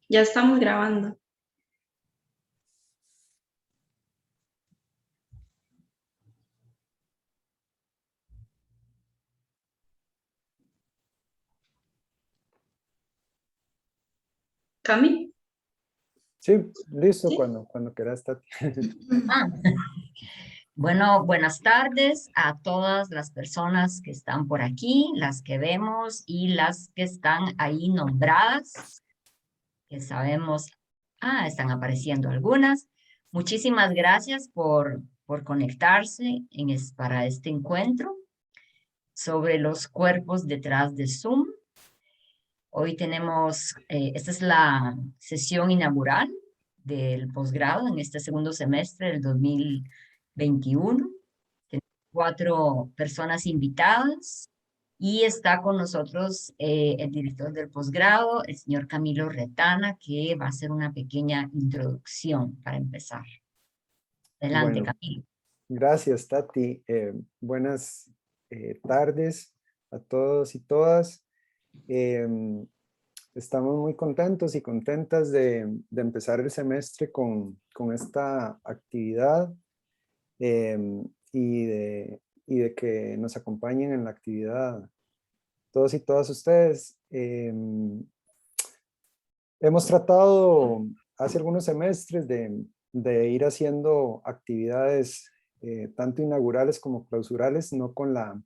Ya estamos grabando. Cami, Sí, listo, ¿sí? cuando quieras, Tati. Ah, bueno, buenas tardes a todas las personas que están por aquí, las que vemos y las que están ahí nombradas, que sabemos, están apareciendo algunas. Muchísimas gracias por conectarse para este encuentro sobre los cuerpos detrás de Zoom. Hoy tenemos, esta es la sesión inaugural del posgrado en este segundo semestre del 2021. Tenemos 4 personas invitadas y está con nosotros el director del posgrado, el señor Camilo Retana, que va a hacer una pequeña introducción para empezar. Adelante, Bueno, Camilo. gracias, Tati. Buenas tardes a todos y todas. Em, Estamos muy contentos y contentas de empezar el semestre con esta actividad em, y de que nos acompañen en la actividad todos y todas ustedes. Hemos tratado hace algunos semestres de ir haciendo actividades tanto inaugurales como clausurales, no con la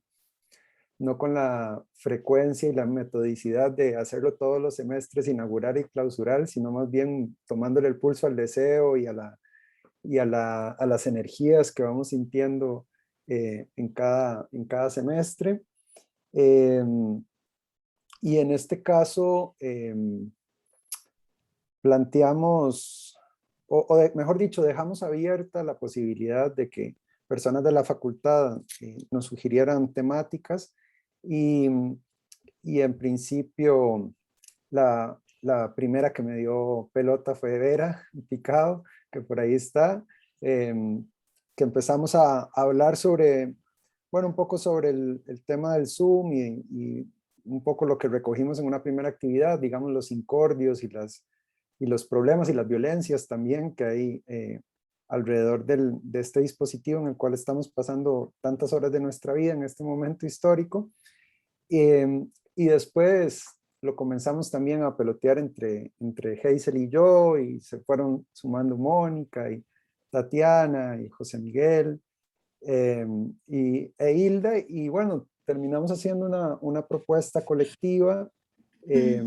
frecuencia y la metodicidad de hacerlo todos los semestres inaugural y clausural, sino más bien tomándole el pulso al deseo a las energías que vamos sintiendo en cada semestre. Eh, y en este caso, planteamos, mejor dicho, dejamos abierta la posibilidad de que personas de la facultad nos sugirieran temáticas y, y en principio la primera que me dio pelota fue Vera Picado, que por ahí está, eh, que empezamos a hablar sobre, bueno, un poco sobre el tema del Zoom y un poco lo que recogimos en una primera actividad, digamos los incordios y los problemas y las violencias también que hay alrededor de este dispositivo en el cual estamos pasando tantas horas de nuestra vida en este momento histórico. Y después lo comenzamos también a pelotear entre Hazel y yo, y se fueron sumando Mónica y Tatiana y José Miguel e Hilda, y bueno, terminamos haciendo una propuesta colectiva eh,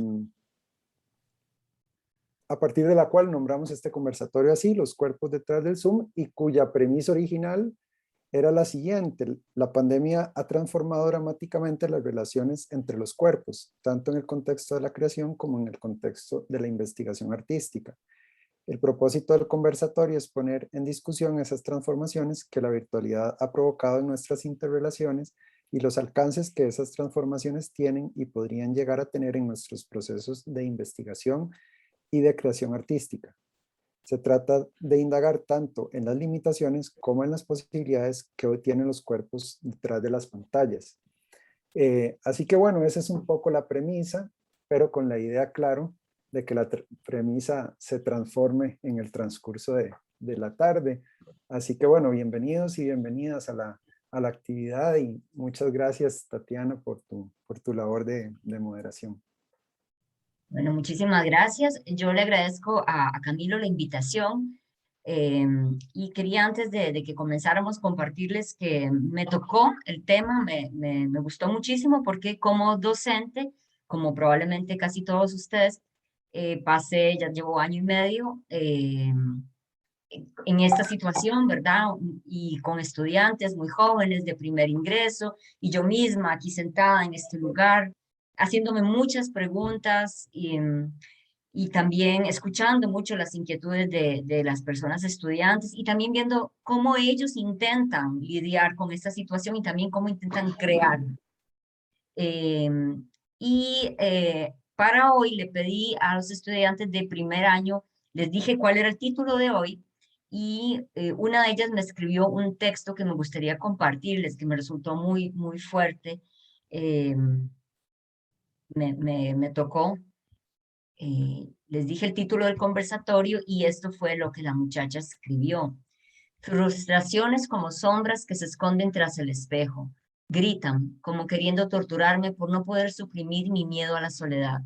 a partir de la cual nombramos este conversatorio así, Los cuerpos detrás del Zoom, y cuya premisa original era la siguiente: la pandemia ha transformado dramáticamente las relaciones entre los cuerpos, tanto en el contexto de la creación como en el contexto de la investigación artística. El propósito del conversatorio es poner en discusión esas transformaciones que la virtualidad ha provocado en nuestras interrelaciones y los alcances que esas transformaciones tienen y podrían llegar a tener en nuestros procesos de investigación y de creación artística. Se trata de indagar tanto en las limitaciones como en las posibilidades que hoy tienen los cuerpos detrás de las pantallas. Así que bueno, esa es un poco la premisa, pero con la idea, claro, de que la premisa se transforme en el transcurso de la tarde. Así que bueno, bienvenidos y bienvenidas a la actividad, y muchas gracias, Tatiana, por tu labor de moderación. Bueno, muchísimas gracias. Yo le agradezco a Camilo la invitación y quería antes de que comenzáramos compartirles que me tocó el tema, me gustó muchísimo porque como docente, como probablemente casi todos ustedes, ya llevo año y medio en esta situación, ¿verdad? Y con estudiantes muy jóvenes de primer ingreso y yo misma aquí sentada en este lugar, haciéndome muchas preguntas y también escuchando mucho las inquietudes de las personas estudiantes y también viendo cómo ellos intentan lidiar con esta situación y también cómo intentan crear. Eh, para hoy le pedí a los estudiantes de primer año, les dije cuál era el título de hoy y una de ellas me escribió un texto que me gustaría compartirles, que me resultó muy fuerte. Eh, me tocó. Les dije el título del conversatorio y esto fue lo que la muchacha escribió. Frustraciones como sombras que se esconden tras el espejo. Gritan, como queriendo torturarme por no poder suprimir mi miedo a la soledad.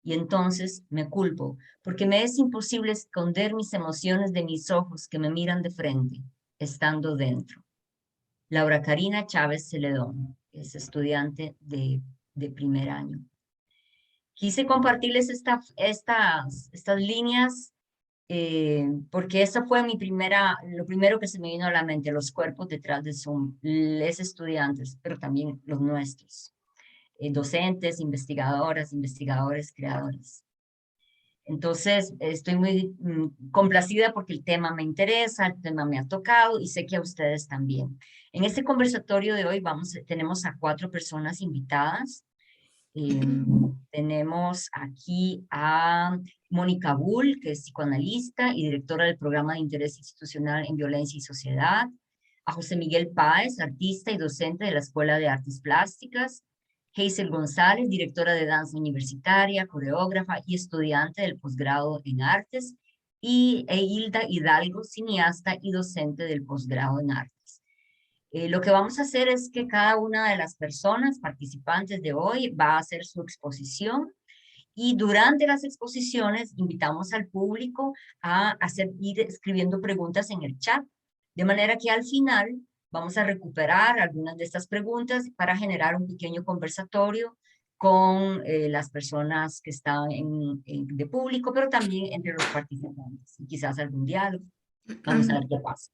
Y entonces me culpo, porque me es imposible esconder mis emociones de mis ojos que me miran de frente, estando dentro. Laura Karina Chávez Celedón es estudiante de primer año. Quise compartirles estas líneas porque esa fue lo primero que se me vino a la mente, los cuerpos detrás de Zoom, los estudiantes, pero también los nuestros, docentes, investigadoras, investigadores, creadores. Entonces, estoy muy complacida porque el tema me interesa, el tema me ha tocado y sé que a ustedes también. En este conversatorio de hoy tenemos a 4 personas invitadas. Tenemos aquí a Mónica Bull, que es psicoanalista y directora del programa de interés institucional en violencia y sociedad, a José Miguel Páez, artista y docente de la Escuela de Artes Plásticas, Hazel González, directora de danza universitaria, coreógrafa y estudiante del posgrado en artes, y Hilda Hidalgo, cineasta y docente del posgrado en artes. Lo que vamos a hacer es que cada una de las personas participantes de hoy va a hacer su exposición y durante las exposiciones invitamos al público a ir escribiendo preguntas en el chat, de manera que al final vamos a recuperar algunas de estas preguntas para generar un pequeño conversatorio con las personas que están de público, pero también entre los participantes, y quizás algún diálogo. Vamos a ver qué pasa.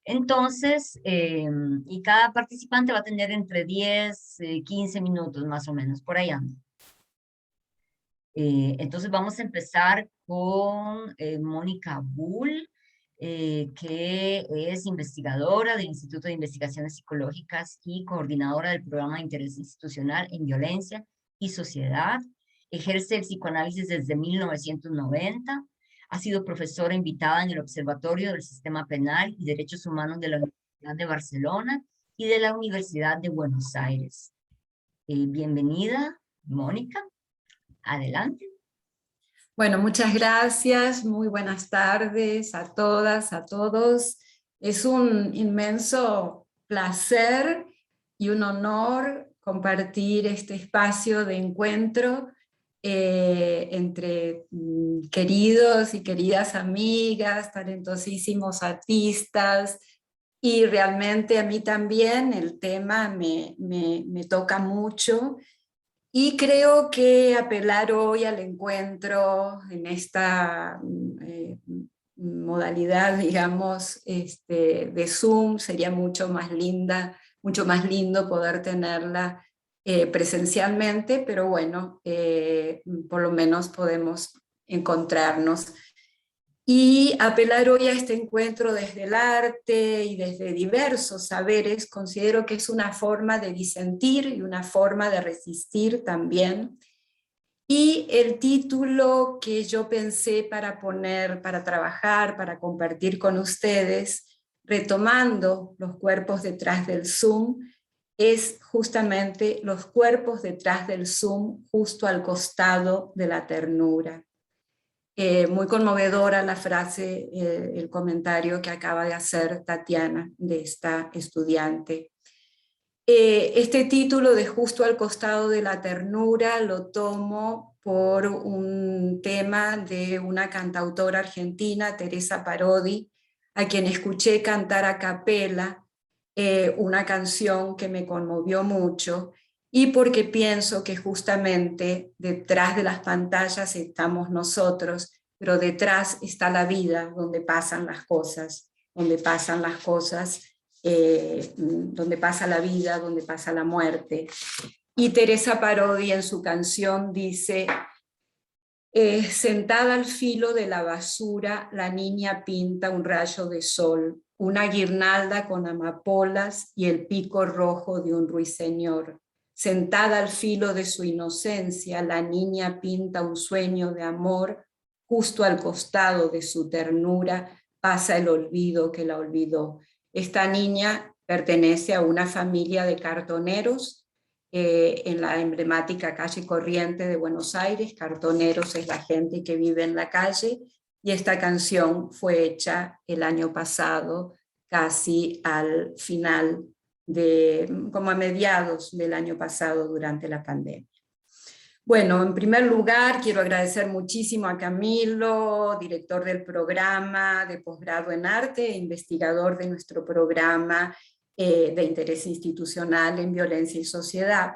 Entonces, y cada participante va a tener entre 10, 15 minutos más o menos, por ahí anda. Entonces vamos a empezar con Mónica Bull, que es investigadora del Instituto de Investigaciones Psicológicas y coordinadora del programa de interés institucional en violencia y sociedad. Ejerce el psicoanálisis desde 1990. Ha sido profesora invitada en el Observatorio del Sistema Penal y Derechos Humanos de la Universidad de Barcelona y de la Universidad de Buenos Aires. Bienvenida, Mónica. Adelante. Bueno, muchas gracias. Muy buenas tardes a todas, a todos. Es un inmenso placer y un honor compartir este espacio de encuentro entre queridos y queridas amigas, talentosísimos artistas, y realmente a mí también el tema me toca mucho, y creo que apelar hoy al encuentro en esta modalidad, digamos, de Zoom sería mucho más lindo poder tenerla presencialmente, pero bueno, por lo menos podemos encontrarnos. Y apelar hoy a este encuentro desde el arte y desde diversos saberes, considero que es una forma de disentir y una forma de resistir también. Y el título que yo pensé para poner, para trabajar, para compartir con ustedes, retomando los cuerpos detrás del Zoom, es justamente los cuerpos detrás del Zoom, justo al costado de la ternura. Muy conmovedora la frase, el comentario que acaba de hacer Tatiana, de esta estudiante. Este título de Justo al costado de la ternura lo tomo por un tema de una cantautora argentina, Teresa Parodi, a quien escuché cantar a capela una canción que me conmovió mucho, y porque pienso que justamente detrás de las pantallas estamos nosotros, pero detrás está la vida, donde pasan las cosas, donde pasa la vida, donde pasa la muerte. Y Teresa Parodi en su canción dice: sentada al filo de la basura, la niña pinta un rayo de sol, una guirnalda con amapolas y el pico rojo de un ruiseñor. Sentada al filo de su inocencia, la niña pinta un sueño de amor. Justo al costado de su ternura pasa el olvido que la olvidó. Esta niña pertenece a una familia de cartoneros en la emblemática calle Corriente de Buenos Aires. Cartoneros es la gente que vive en la calle, y esta canción fue hecha el año pasado, casi al final, como a mediados del año pasado, durante la pandemia. Bueno, en primer lugar quiero agradecer muchísimo a Camilo, director del programa de posgrado en arte e investigador de nuestro programa de interés institucional en violencia y sociedad,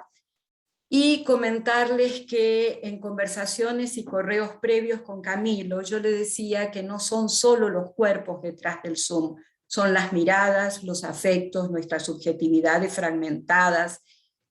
y comentarles que en conversaciones y correos previos con Camilo yo le decía que no son solo los cuerpos detrás del Zoom, son las miradas, los afectos, nuestras subjetividades fragmentadas,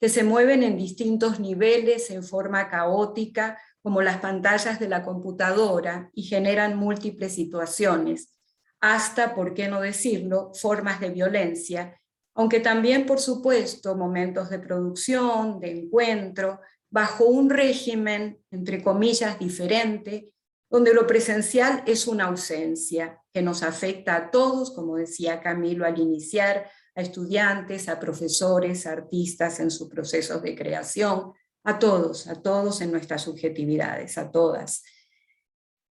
que se mueven en distintos niveles en forma caótica, como las pantallas de la computadora, y generan múltiples situaciones, hasta, por qué no decirlo, formas de violencia, aunque también, por supuesto, momentos de producción, de encuentro, bajo un régimen, entre comillas, diferente, donde lo presencial es una ausencia que nos afecta a todos, como decía Camilo al iniciar, a estudiantes, a profesores, a artistas en sus procesos de creación, a todos en nuestras subjetividades, a todas.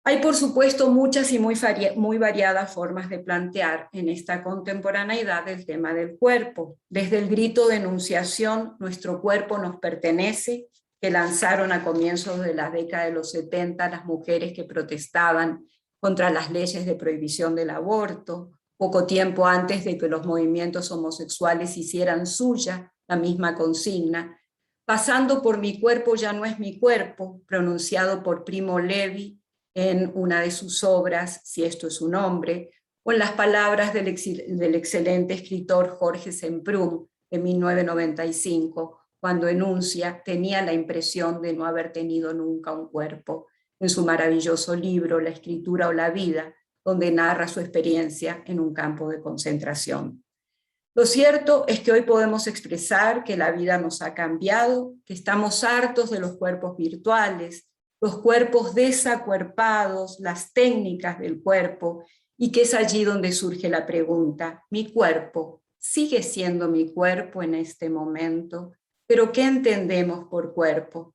Hay, por supuesto, muchas y muy variadas formas de plantear en esta contemporaneidad el tema del cuerpo. Desde el grito de enunciación, nuestro cuerpo nos pertenece, que lanzaron a comienzos de la década de los 70 las mujeres que protestaban contra las leyes de prohibición del aborto, poco tiempo antes de que los movimientos homosexuales hicieran suya la misma consigna, pasando por Mi cuerpo ya no es mi cuerpo, pronunciado por Primo Levi en una de sus obras, Si esto es un hombre, o en las palabras del excelente escritor Jorge Semprún de 1995, cuando enuncia: tenía la impresión de no haber tenido nunca un cuerpo, en su maravilloso libro La escritura o la vida, donde narra su experiencia en un campo de concentración. Lo cierto es que hoy podemos expresar que la vida nos ha cambiado, que estamos hartos de los cuerpos virtuales, los cuerpos desacuerpados, las técnicas del cuerpo, y que es allí donde surge la pregunta: ¿mi cuerpo sigue siendo mi cuerpo en este momento? ¿Pero qué entendemos por cuerpo?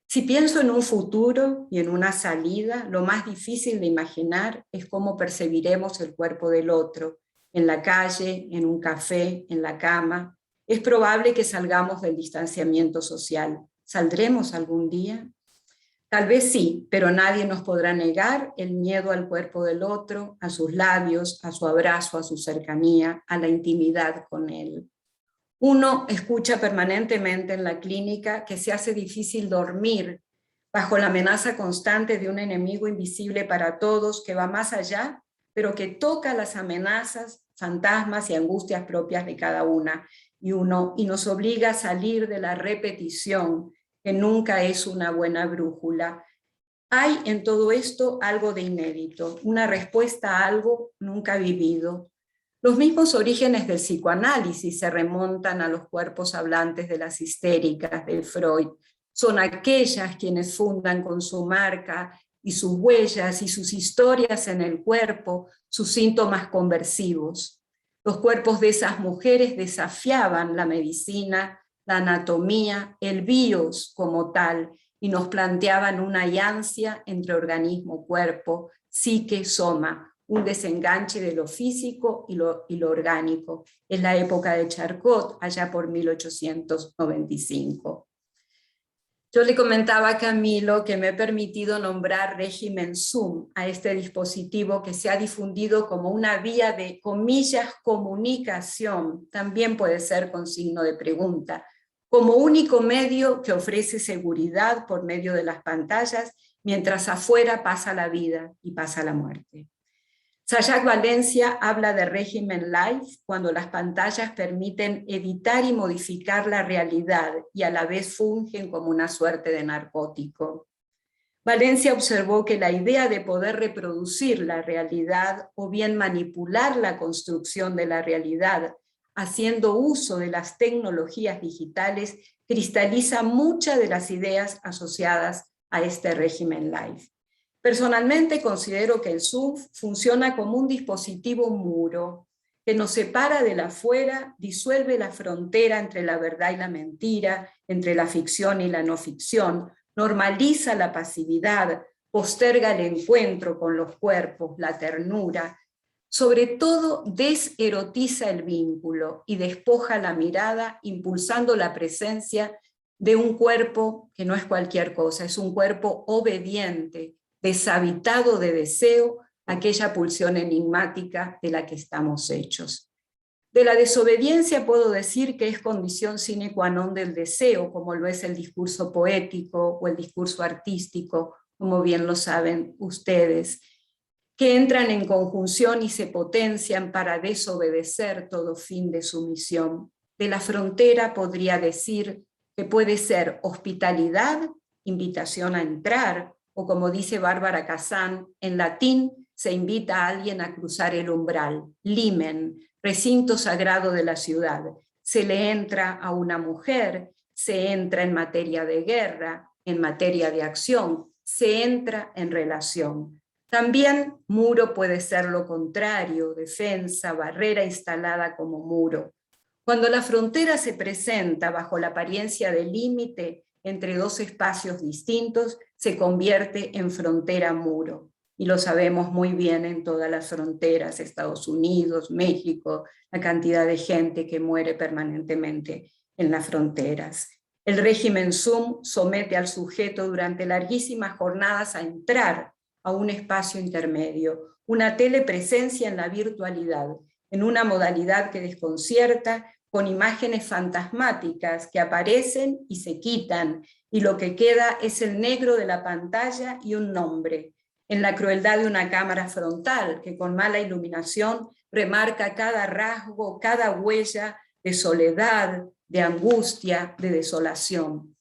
Si pienso en un futuro y en una salida, lo más difícil de imaginar es cómo percibiremos el cuerpo del otro, en la calle, en un café, en la cama. Es probable que salgamos del distanciamiento social. ¿Saldremos algún día? Tal vez sí, pero nadie nos podrá negar el miedo al cuerpo del otro, a sus labios, a su abrazo, a su cercanía, a la intimidad con él. Uno escucha permanentemente en la clínica que se hace difícil dormir bajo la amenaza constante de un enemigo invisible para todos, que va más allá, pero que toca las amenazas, fantasmas y angustias propias de cada una, y nos obliga a salir de la repetición, que nunca es una buena brújula. Hay en todo esto algo de inédito, una respuesta a algo nunca vivido. Los mismos orígenes del psicoanálisis se remontan a los cuerpos hablantes de las histéricas de Freud. Son aquellas quienes fundan con su marca y sus huellas y sus historias en el cuerpo sus síntomas conversivos. Los cuerpos de esas mujeres desafiaban la medicina, la anatomía, el bios como tal, y nos planteaban una alianza entre organismo-cuerpo, psique-soma, un desenganche de lo físico y lo orgánico. Es la época de Charcot, allá por 1895. Yo le comentaba a Camilo que me he permitido nombrar régimen Zoom a este dispositivo que se ha difundido como una vía de, comillas, comunicación, también puede ser con signo de pregunta, como único medio que ofrece seguridad por medio de las pantallas, mientras afuera pasa la vida y pasa la muerte. Sayak Valencia habla de régimen live cuando las pantallas permiten editar y modificar la realidad y a la vez fungen como una suerte de narcótico. Valencia observó que la idea de poder reproducir la realidad o bien manipular la construcción de la realidad haciendo uso de las tecnologías digitales cristaliza muchas de las ideas asociadas a este régimen live. Personalmente considero que el Zoom funciona como un dispositivo muro que nos separa del afuera, disuelve la frontera entre la verdad y la mentira, entre la ficción y la no ficción, normaliza la pasividad, posterga el encuentro con los cuerpos, la ternura, sobre todo deserotiza el vínculo y despoja la mirada, impulsando la presencia de un cuerpo que no es cualquier cosa, es un cuerpo obediente, deshabitado de deseo, aquella pulsión enigmática de la que estamos hechos. De la desobediencia puedo decir que es condición sine qua non del deseo, como lo es el discurso poético o el discurso artístico, como bien lo saben ustedes, que entran en conjunción y se potencian para desobedecer todo fin de sumisión. De la frontera podría decir que puede ser hospitalidad, invitación a entrar, o como dice Bárbara Kazan, en latín se invita a alguien a cruzar el umbral, limen, recinto sagrado de la ciudad. Se le entra a una mujer, se entra en materia de guerra, en materia de acción, se entra en relación. También muro puede ser lo contrario, defensa, barrera instalada como muro. Cuando la frontera se presenta bajo la apariencia de límite entre dos espacios distintos, se convierte en frontera-muro. Y lo sabemos muy bien en todas las fronteras, Estados Unidos, México, la cantidad de gente que muere permanentemente en las fronteras. El régimen Zoom somete al sujeto durante larguísimas jornadas a entrar a un espacio intermedio, una telepresencia en la virtualidad, en una modalidad que desconcierta, con imágenes fantasmáticas que aparecen y se quitan, y lo que queda es el negro de la pantalla y un nombre, en la crueldad de una cámara frontal que con mala iluminación remarca cada rasgo, cada huella de soledad, de angustia, de desolación.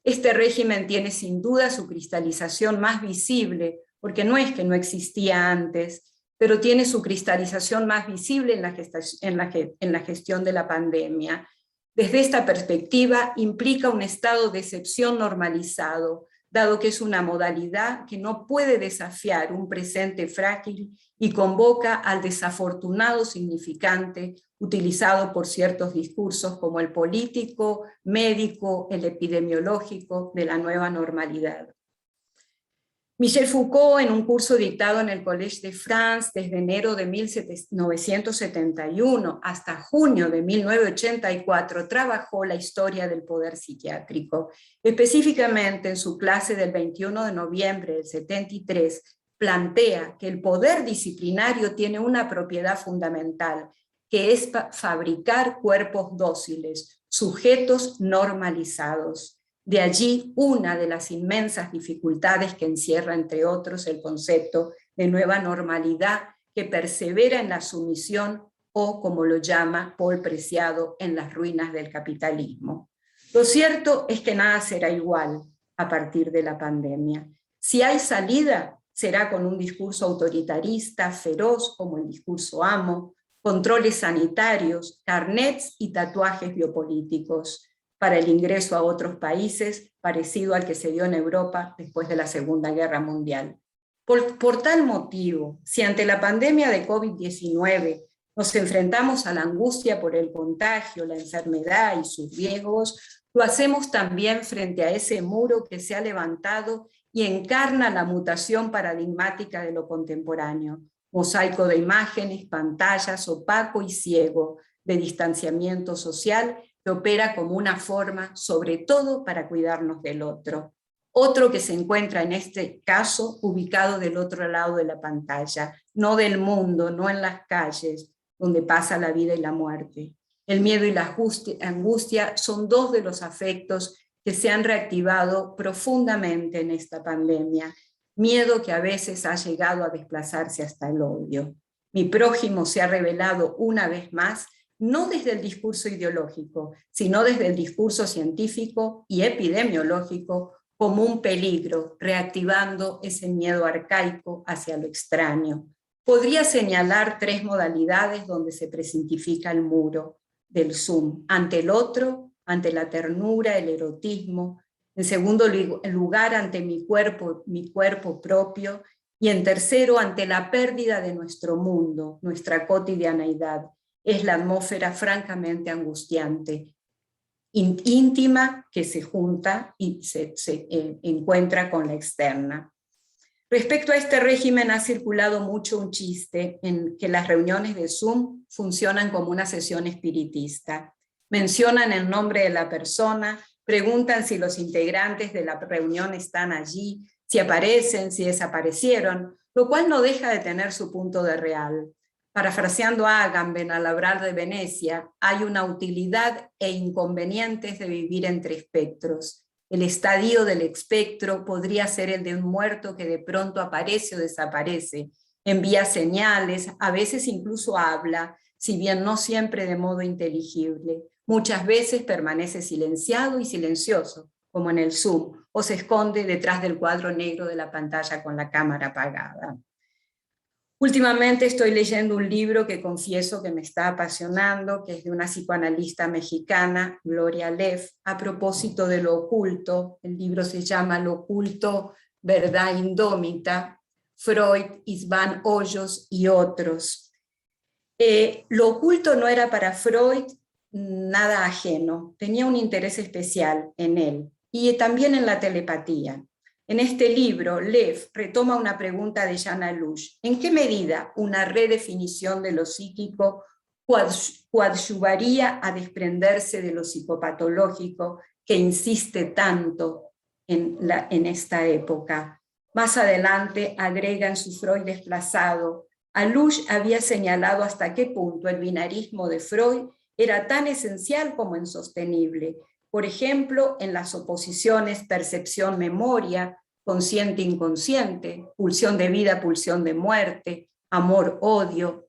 Este régimen tiene sin duda su cristalización más visible, porque no es que no existía antes, pero tiene su cristalización más visible en la gestión de la pandemia. Desde esta perspectiva implica un estado de excepción normalizado, dado que es una modalidad que no puede desafiar un presente frágil y convoca al desafortunado significante utilizado por ciertos discursos como el político, médico, el epidemiológico de la nueva normalidad. Michel Foucault, en un curso dictado en el Collège de France desde enero de 1971 hasta junio de 1984, trabajó la historia del poder psiquiátrico. Específicamente en su clase del 21 de noviembre del 73, plantea que el poder disciplinario tiene una propiedad fundamental, que es fabricar cuerpos dóciles, sujetos normalizados. De allí una de las inmensas dificultades que encierra, entre otros, el concepto de nueva normalidad que persevera en la sumisión o, como lo llama Paul Preciado, en las ruinas del capitalismo. Lo cierto es que nada será igual a partir de la pandemia. Si hay salida, será con un discurso autoritarista, feroz como el discurso amo, controles sanitarios, carnets y tatuajes biopolíticos para el ingreso a otros países, parecido al que se dio en Europa después de la Segunda Guerra Mundial. Por tal motivo, si ante la pandemia de COVID-19 nos enfrentamos a la angustia por el contagio, la enfermedad y sus riesgos, lo hacemos también frente a ese muro que se ha levantado y encarna la mutación paradigmática de lo contemporáneo, mosaico de imágenes, pantallas, opaco y ciego, de distanciamiento social que opera como una forma, sobre todo para cuidarnos del otro. Otro que se encuentra en este caso ubicado del otro lado de la pantalla, no del mundo, no en las calles, donde pasa la vida y la muerte. El miedo y la angustia son dos de los afectos que se han reactivado profundamente en esta pandemia. Miedo que a veces ha llegado a desplazarse hasta el odio. Mi prójimo se ha revelado una vez más no desde el discurso ideológico, sino desde el discurso científico y epidemiológico como un peligro, reactivando ese miedo arcaico hacia lo extraño. Podría señalar tres modalidades donde se presentifica el muro del Zoom: ante el otro, ante la ternura, el erotismo; en segundo lugar, ante mi cuerpo propio; y en tercero, ante la pérdida de nuestro mundo, nuestra cotidianeidad. es la atmósfera francamente angustiante, íntima, que se junta y se encuentra con la externa. Respecto a este régimen ha circulado mucho un chiste en que las reuniones de Zoom funcionan como una sesión espiritista. Mencionan el nombre de la persona, preguntan si los integrantes de la reunión están allí, si aparecen, si desaparecieron, lo cual no deja de tener su punto de real. Parafraseando a Agamben al hablar de Venecia, hay una utilidad e inconvenientes de vivir entre espectros. El estadio del espectro podría ser el de un muerto que de pronto aparece o desaparece, envía señales, a veces incluso habla, si bien no siempre de modo inteligible. Muchas veces permanece silenciado y silencioso, como en el Zoom, o se esconde detrás del cuadro negro de la pantalla con la cámara apagada. Últimamente estoy leyendo un libro que confieso que me está apasionando, que es de una psicoanalista mexicana, Gloria Leff, a propósito de lo oculto. El libro se llama Lo oculto, verdad indómita, Freud, Isván Hoyos y otros. Lo oculto no era para Freud nada ajeno, tenía un interés especial en él y también en la telepatía. En este libro, Lev retoma una pregunta de Jan Alush. ¿En qué medida una redefinición de lo psíquico coadyuvaría a desprenderse de lo psicopatológico que insiste tanto en esta época? Más adelante agrega en su Freud desplazado, Alush había señalado hasta qué punto el binarismo de Freud era tan esencial como insostenible. Por ejemplo, en las oposiciones percepción-memoria, consciente-inconsciente, pulsión de vida, pulsión de muerte, amor-odio.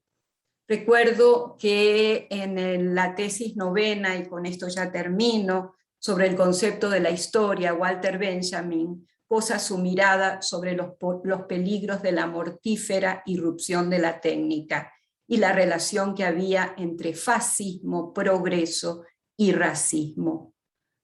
Recuerdo que en la tesis novena, y con esto ya termino, sobre el concepto de la historia, Walter Benjamin posa su mirada sobre los peligros de la mortífera irrupción de la técnica y la relación que había entre fascismo, progreso y racismo.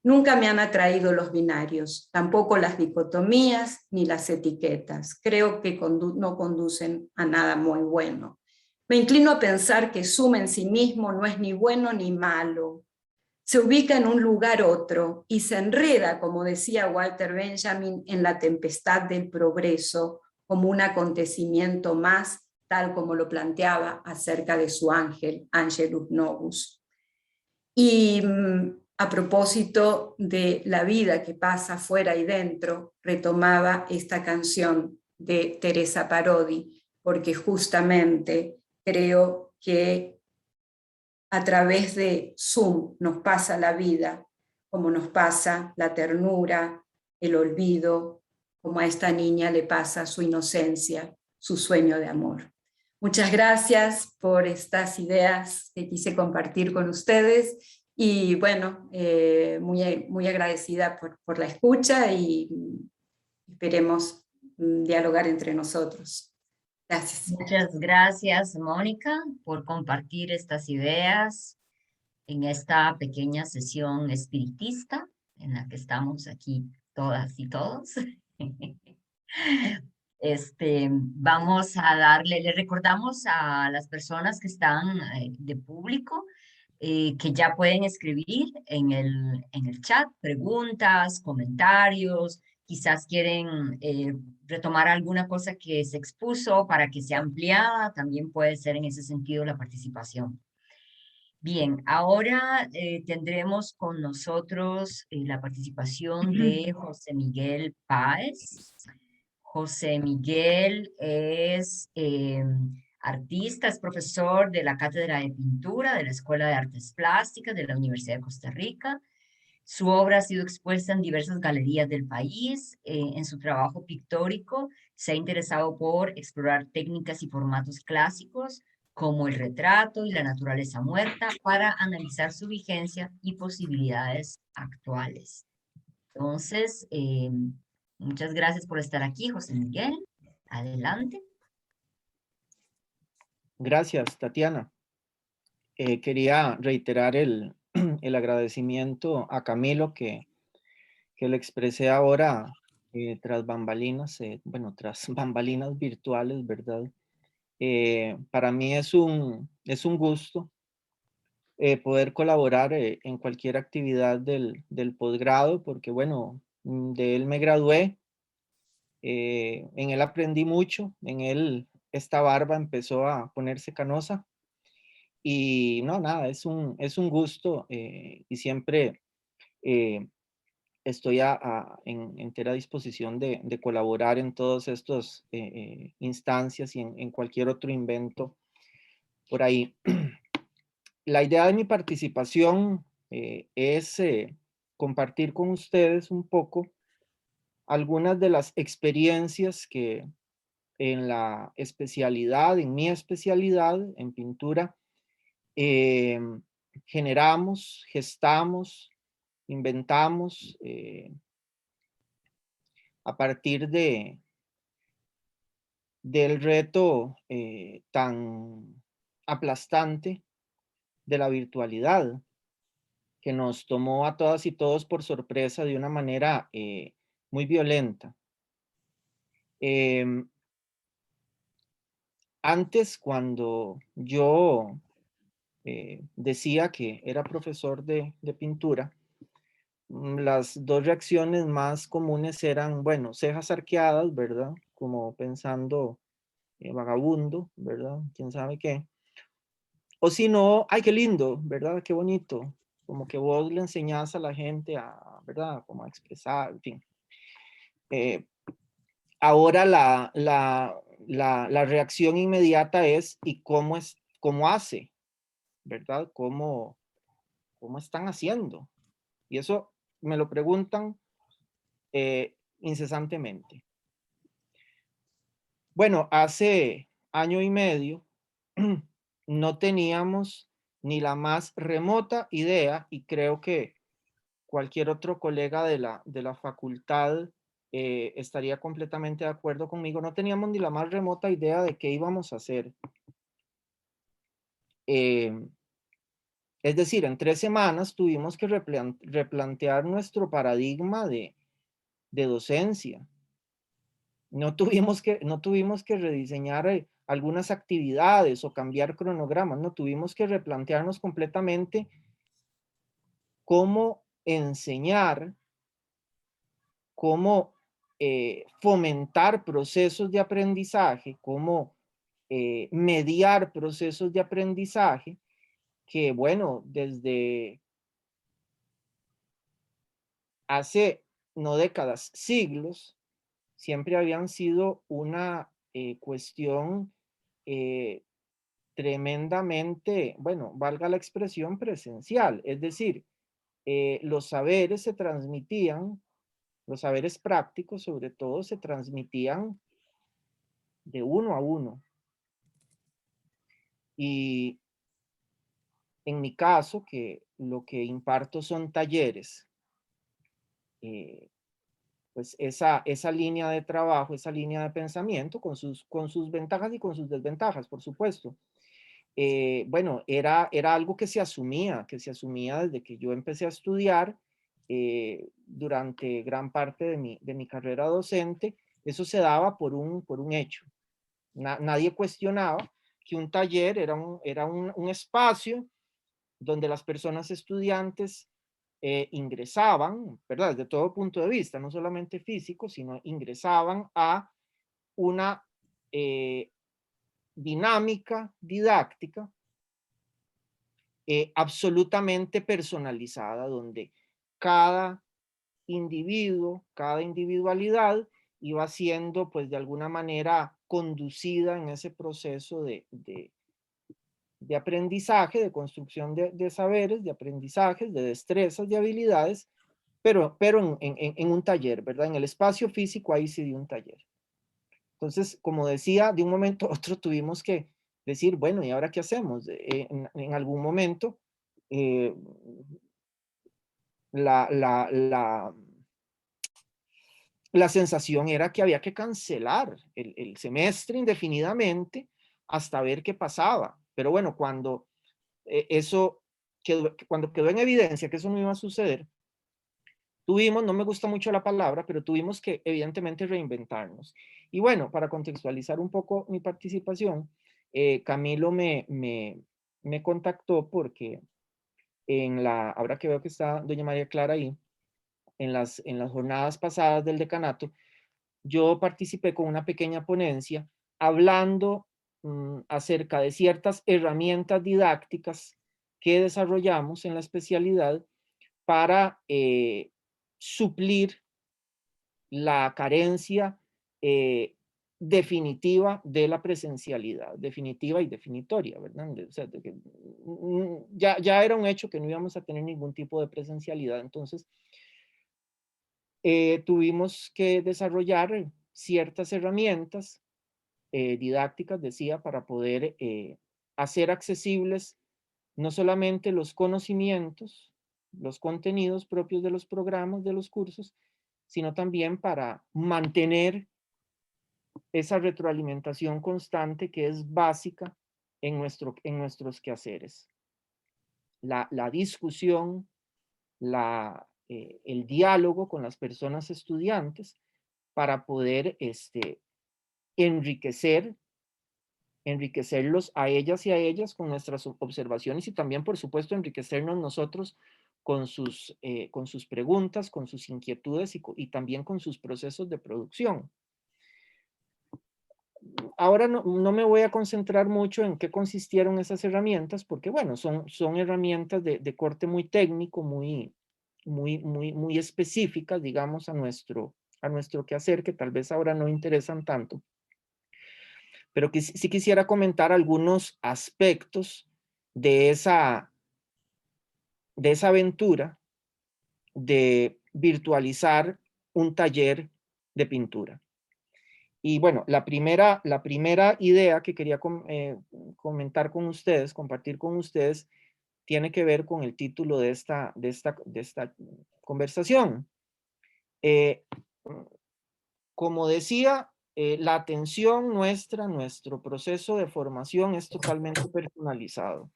Nunca me han atraído los binarios, tampoco las dicotomías ni las etiquetas. Creo que no conducen a nada muy bueno. Me inclino a pensar que Zoom en sí mismo no es ni bueno ni malo. Se ubica en un lugar otro y se enreda, como decía Walter Benjamin, en la tempestad del progreso como un acontecimiento más, tal como lo planteaba acerca de su ángel, Angelus Novus. Y a propósito de la vida que pasa fuera y dentro, retomaba esta canción de Teresa Parodi, porque justamente creo que a través de Zoom nos pasa la vida, como nos pasa la ternura, el olvido, como a esta niña le pasa su inocencia, su sueño de amor. Muchas gracias por estas ideas que quise compartir con ustedes y bueno, muy agradecida por la escucha y esperemos dialogar entre nosotros. Gracias. Muchas gracias, Mónica, por compartir estas ideas en esta pequeña sesión espiritista en la que estamos aquí todas y todos. Vamos a darle, le recordamos a las personas que están de público que ya pueden escribir en el chat preguntas, comentarios, quizás quieren retomar alguna cosa que se expuso para que sea ampliada, también puede ser en ese sentido la participación. Bien, ahora tendremos con nosotros la participación de José Miguel Páez. José Miguel es artista, es profesor de la Cátedra de Pintura de la Escuela de Artes Plásticas de la Universidad de Costa Rica. Su obra ha sido expuesta en diversas galerías del país. En su trabajo pictórico se ha interesado por explorar técnicas y formatos clásicos como el retrato y la naturaleza muerta para analizar su vigencia y posibilidades actuales. Entonces, muchas gracias por estar aquí, José Miguel. Adelante. Gracias, Tatiana. Quería reiterar el agradecimiento a Camilo que le expresé ahora tras bambalinas, tras bambalinas virtuales, ¿verdad? Para mí es un gusto poder colaborar en cualquier actividad del posgrado, porque bueno, de él me gradué, en él aprendí mucho, en él esta barba empezó a ponerse canosa y no, nada, es un gusto y siempre estoy en entera disposición de colaborar en todas estas instancias y en cualquier otro invento por ahí. La idea de mi participación es compartir con ustedes un poco algunas de las experiencias que en la especialidad, en mi especialidad, en pintura, eh, generamos, gestamos, inventamos a partir del reto tan aplastante de la virtualidad, que nos tomó a todas y todos por sorpresa de una manera muy violenta. Antes, cuando yo decía que era profesor de pintura, las dos reacciones más comunes eran, bueno, cejas arqueadas, ¿verdad? Como pensando, vagabundo, ¿verdad? ¿Quién sabe qué? O si no, ay, qué lindo, ¿verdad? Qué bonito. Como que vos le enseñás a la gente a, ¿verdad? Como a expresar, en fin. Ahora la reacción inmediata es, ¿y cómo hace? ¿Verdad? ¿Cómo están haciendo? Y eso me lo preguntan incesantemente. Bueno, hace año y medio no teníamos ni la más remota idea, y creo que cualquier otro colega de la facultad estaría completamente de acuerdo conmigo, no teníamos ni la más remota idea de qué íbamos a hacer. Es decir, en 3 semanas tuvimos que replantear nuestro paradigma de docencia. No tuvimos que rediseñar algunas actividades o cambiar cronogramas, no tuvimos que replantearnos completamente cómo enseñar, cómo fomentar procesos de aprendizaje, cómo mediar procesos de aprendizaje, que bueno, desde hace no décadas, siglos, siempre habían sido una cuestión tremendamente, bueno, valga la expresión, presencial. Es decir, los saberes se transmitían, los saberes prácticos sobre todo se transmitían de uno a uno. Y en mi caso, que lo que imparto son talleres, pues esa línea de trabajo, esa línea de pensamiento, con sus ventajas y con sus desventajas, por supuesto. Bueno, era algo que se asumía desde que yo empecé a estudiar durante gran parte de mi carrera docente. Eso se daba por un hecho. Nadie cuestionaba que un taller era un espacio donde las personas estudiantes ingresaban, ¿verdad? Desde todo punto de vista, no solamente físico, sino ingresaban a una dinámica didáctica absolutamente personalizada, donde cada individuo, cada individualidad iba siendo, pues, de alguna manera conducida en ese proceso de aprendizaje, de construcción de saberes, de aprendizajes, de destrezas, de habilidades, pero en un taller, ¿verdad? En el espacio físico, ahí sí de un taller. Entonces, como decía, de un momento a otro tuvimos que decir, bueno, ¿y ahora qué hacemos? En algún momento, eh, la, la, la, la sensación era que había que cancelar el semestre indefinidamente hasta ver qué pasaba. Pero bueno, cuando cuando quedó en evidencia que eso no iba a suceder, tuvimos, no me gusta mucho la palabra, pero tuvimos que evidentemente reinventarnos. Y bueno, para contextualizar un poco mi participación, Camilo me contactó porque ahora que veo que está doña María Clara ahí, en las jornadas pasadas del decanato, yo participé con una pequeña ponencia hablando acerca de ciertas herramientas didácticas que desarrollamos en la especialidad para suplir la carencia definitiva de la presencialidad, definitiva y definitoria, ¿verdad? O sea, ya era un hecho que no íbamos a tener ningún tipo de presencialidad, entonces tuvimos que desarrollar ciertas herramientas didácticas, decía, para poder hacer accesibles no solamente los conocimientos, los contenidos propios de los programas, de los cursos, sino también para mantener esa retroalimentación constante que es básica en nuestros quehaceres. La discusión, el diálogo con las personas estudiantes para poder enriquecerlos a ellas y a ellas con nuestras observaciones y también, por supuesto, enriquecernos nosotros con sus preguntas, con sus inquietudes y también con sus procesos de producción. Ahora no me voy a concentrar mucho en qué consistieron esas herramientas, porque bueno, son herramientas de corte muy técnico, muy específicas, digamos, a nuestro quehacer, que tal vez ahora no interesan tanto. Pero que sí quisiera comentar algunos aspectos de esa aventura de virtualizar un taller de pintura. Y bueno, la primera idea que quería comentar con ustedes, compartir con ustedes, tiene que ver con el título de esta conversación. Como decía, la atención nuestro proceso de formación es totalmente personalizado.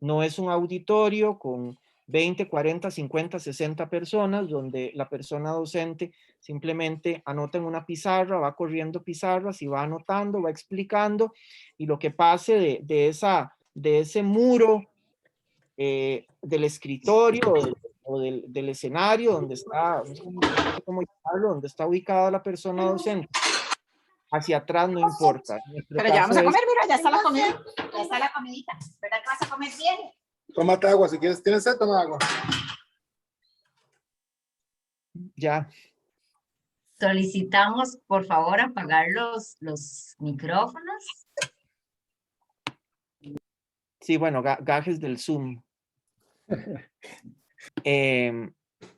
No es un auditorio con 20, 40, 50, 60 personas donde la persona docente simplemente anota en una pizarra, va corriendo pizarras y va anotando, va explicando, y lo que pase de ese muro del escritorio o del escenario donde está, no sé cómo llamarlo, donde está ubicada la persona docente, hacia atrás no importa. Pero ya vamos a comer, mira, ya está la comida. Ya está la comidita. ¿Verdad que vas a comer bien? Tómate agua, si quieres, ¿tienes sed? Toma agua. Ya. Solicitamos, por favor, apagar los micrófonos. Sí, bueno, gajes del Zoom.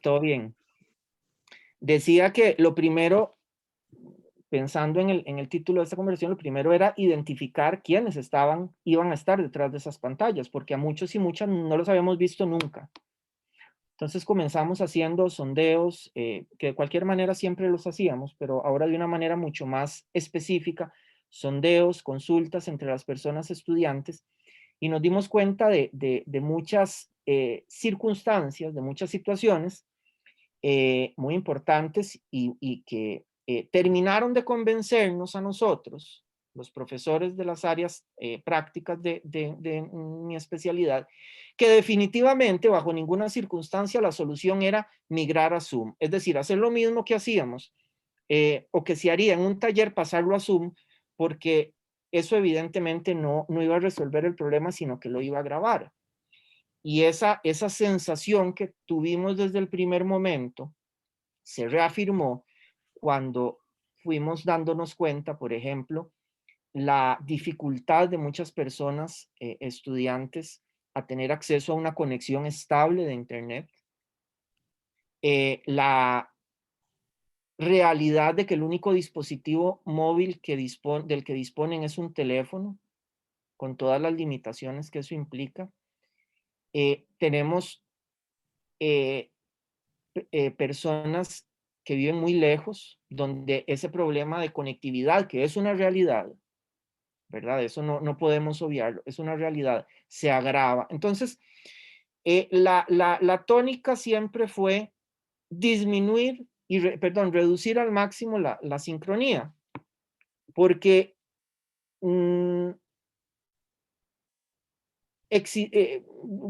Todo bien. Decía que lo primero, pensando en el título de esta conversación, lo primero era identificar quiénes iban a estar detrás de esas pantallas, porque a muchos y muchas no los habíamos visto nunca. Entonces comenzamos haciendo sondeos, que de cualquier manera siempre los hacíamos, pero ahora de una manera mucho más específica, sondeos, consultas entre las personas estudiantes, y nos dimos cuenta de muchas circunstancias, de muchas situaciones muy importantes y que terminaron de convencernos a nosotros, los profesores de las áreas prácticas de mi especialidad, que definitivamente bajo ninguna circunstancia la solución era migrar a Zoom, es decir, hacer lo mismo que hacíamos o que se haría en un taller, pasarlo a Zoom, porque eso evidentemente no iba a resolver el problema, sino que lo iba a agravar. Y esa sensación que tuvimos desde el primer momento se reafirmó cuando fuimos dándonos cuenta, por ejemplo, la dificultad de muchas personas, estudiantes, a tener acceso a una conexión estable de Internet, la realidad de que el único dispositivo móvil del que disponen es un teléfono, con todas las limitaciones que eso implica. Tenemos personas que viven muy lejos, donde ese problema de conectividad, que es una realidad, ¿verdad? Eso no podemos obviarlo, es una realidad, se agrava. Entonces, la tónica siempre fue disminuir reducir al máximo la sincronía, porque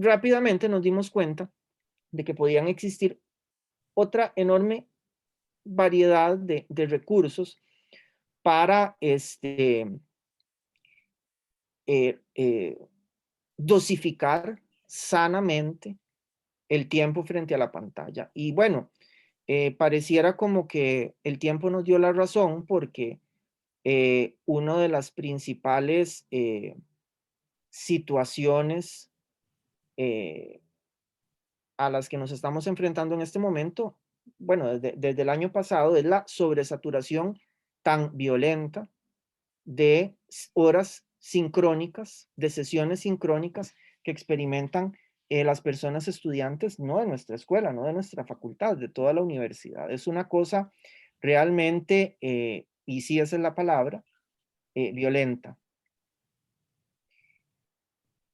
rápidamente nos dimos cuenta de que podían existir otra enorme variedad de recursos para dosificar sanamente el tiempo frente a la pantalla. Y bueno, pareciera como que el tiempo nos dio la razón, porque una de las principales situaciones a las que nos estamos enfrentando en este momento, bueno, desde el año pasado, es la sobresaturación tan violenta de horas sincrónicas, de sesiones sincrónicas que experimentan las personas estudiantes, no de nuestra escuela, no de nuestra facultad, de toda la universidad. Es una cosa realmente, y sí esa es la palabra, violenta.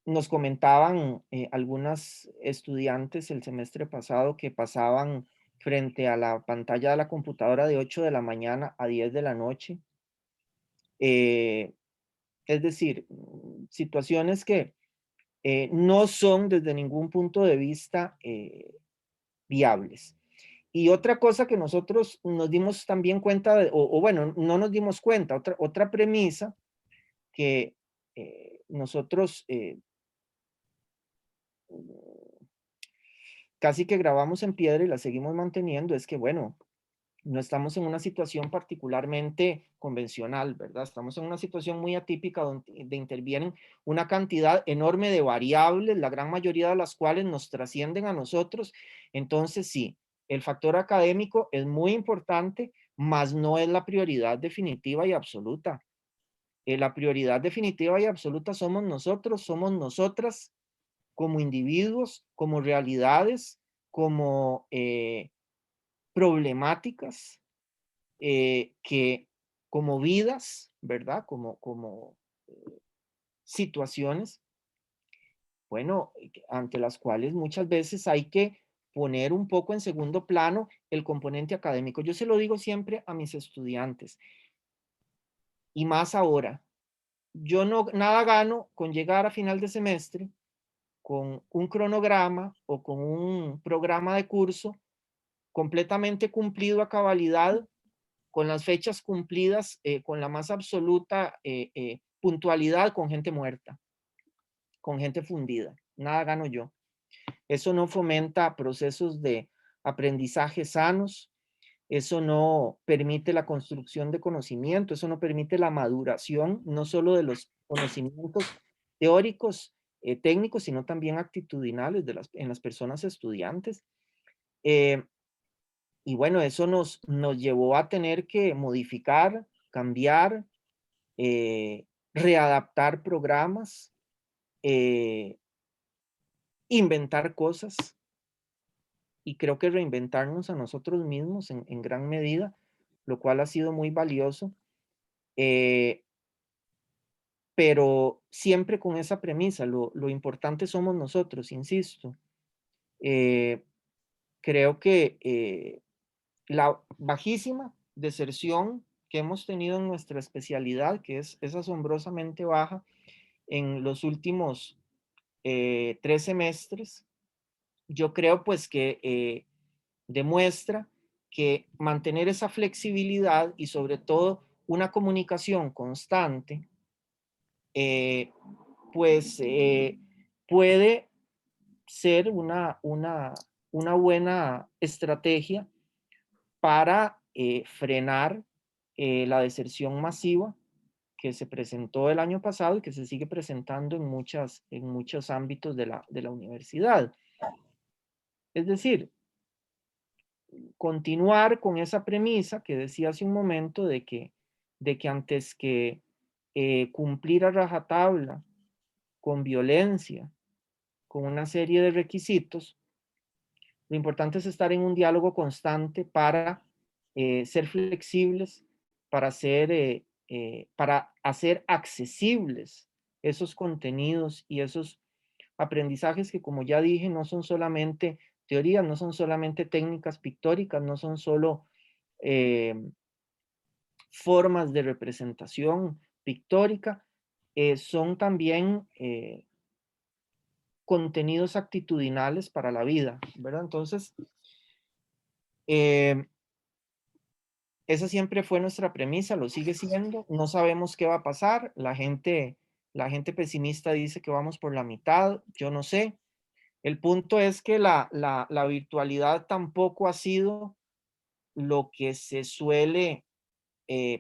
Nos comentaban algunas estudiantes el semestre pasado que pasaban frente a la pantalla de la computadora de 8 de la mañana a 10 de la noche. Es decir, situaciones que no son desde ningún punto de vista viables. Y otra cosa que nosotros nos dimos también cuenta, o bueno, no nos dimos cuenta, otra premisa que nosotros casi que grabamos en piedra y la seguimos manteniendo, es que, bueno, no estamos en una situación particularmente convencional, ¿verdad? Estamos en una situación muy atípica donde intervienen una cantidad enorme de variables, la gran mayoría de las cuales nos trascienden a nosotros. Entonces, sí, el factor académico es muy importante, mas no es la prioridad definitiva y absoluta. La prioridad definitiva y absoluta somos nosotros, somos nosotras, como individuos, como realidades, como problemáticas, que como vidas, ¿verdad? Como situaciones, bueno, ante las cuales muchas veces hay que poner un poco en segundo plano el componente académico. Yo se lo digo siempre a mis estudiantes, y más ahora. Yo no nada gano con llegar a final de semestre con un cronograma o con un programa de curso completamente cumplido a cabalidad, con las fechas cumplidas, con la más absoluta puntualidad, con gente muerta, con gente fundida. Nada gano yo. Eso no fomenta procesos de aprendizaje sanos, eso no permite la construcción de conocimiento, eso no permite la maduración, no solo de los conocimientos teóricos, técnicos, sino también actitudinales en las personas estudiantes. Y bueno, eso nos llevó a tener que modificar, cambiar, readaptar programas, inventar cosas, y creo que reinventarnos a nosotros mismos en gran medida, lo cual ha sido muy valioso, pero siempre con esa premisa, lo importante somos nosotros, insisto. Creo que la bajísima deserción que hemos tenido en nuestra especialidad, que es asombrosamente baja en los últimos 3 semestres, yo creo pues que demuestra que mantener esa flexibilidad y sobre todo una comunicación constante, pues puede ser una buena estrategia para frenar la deserción masiva que se presentó el año pasado y que se sigue presentando en muchos ámbitos de la universidad. Es decir, continuar con esa premisa que decía hace un momento de que antes que cumplir a rajatabla, con violencia, con una serie de requisitos, lo importante es estar en un diálogo constante para ser flexibles, para hacer accesibles esos contenidos y esos aprendizajes que, como ya dije, no son solamente teorías, no son solamente técnicas pictóricas, no son solo formas de representación pictórica, son también contenidos actitudinales para la vida, ¿verdad? Entonces, esa siempre fue nuestra premisa, lo sigue siendo. No sabemos qué va a pasar. La gente pesimista dice que vamos por la mitad, yo no sé. El punto es que la virtualidad tampoco ha sido lo que se suele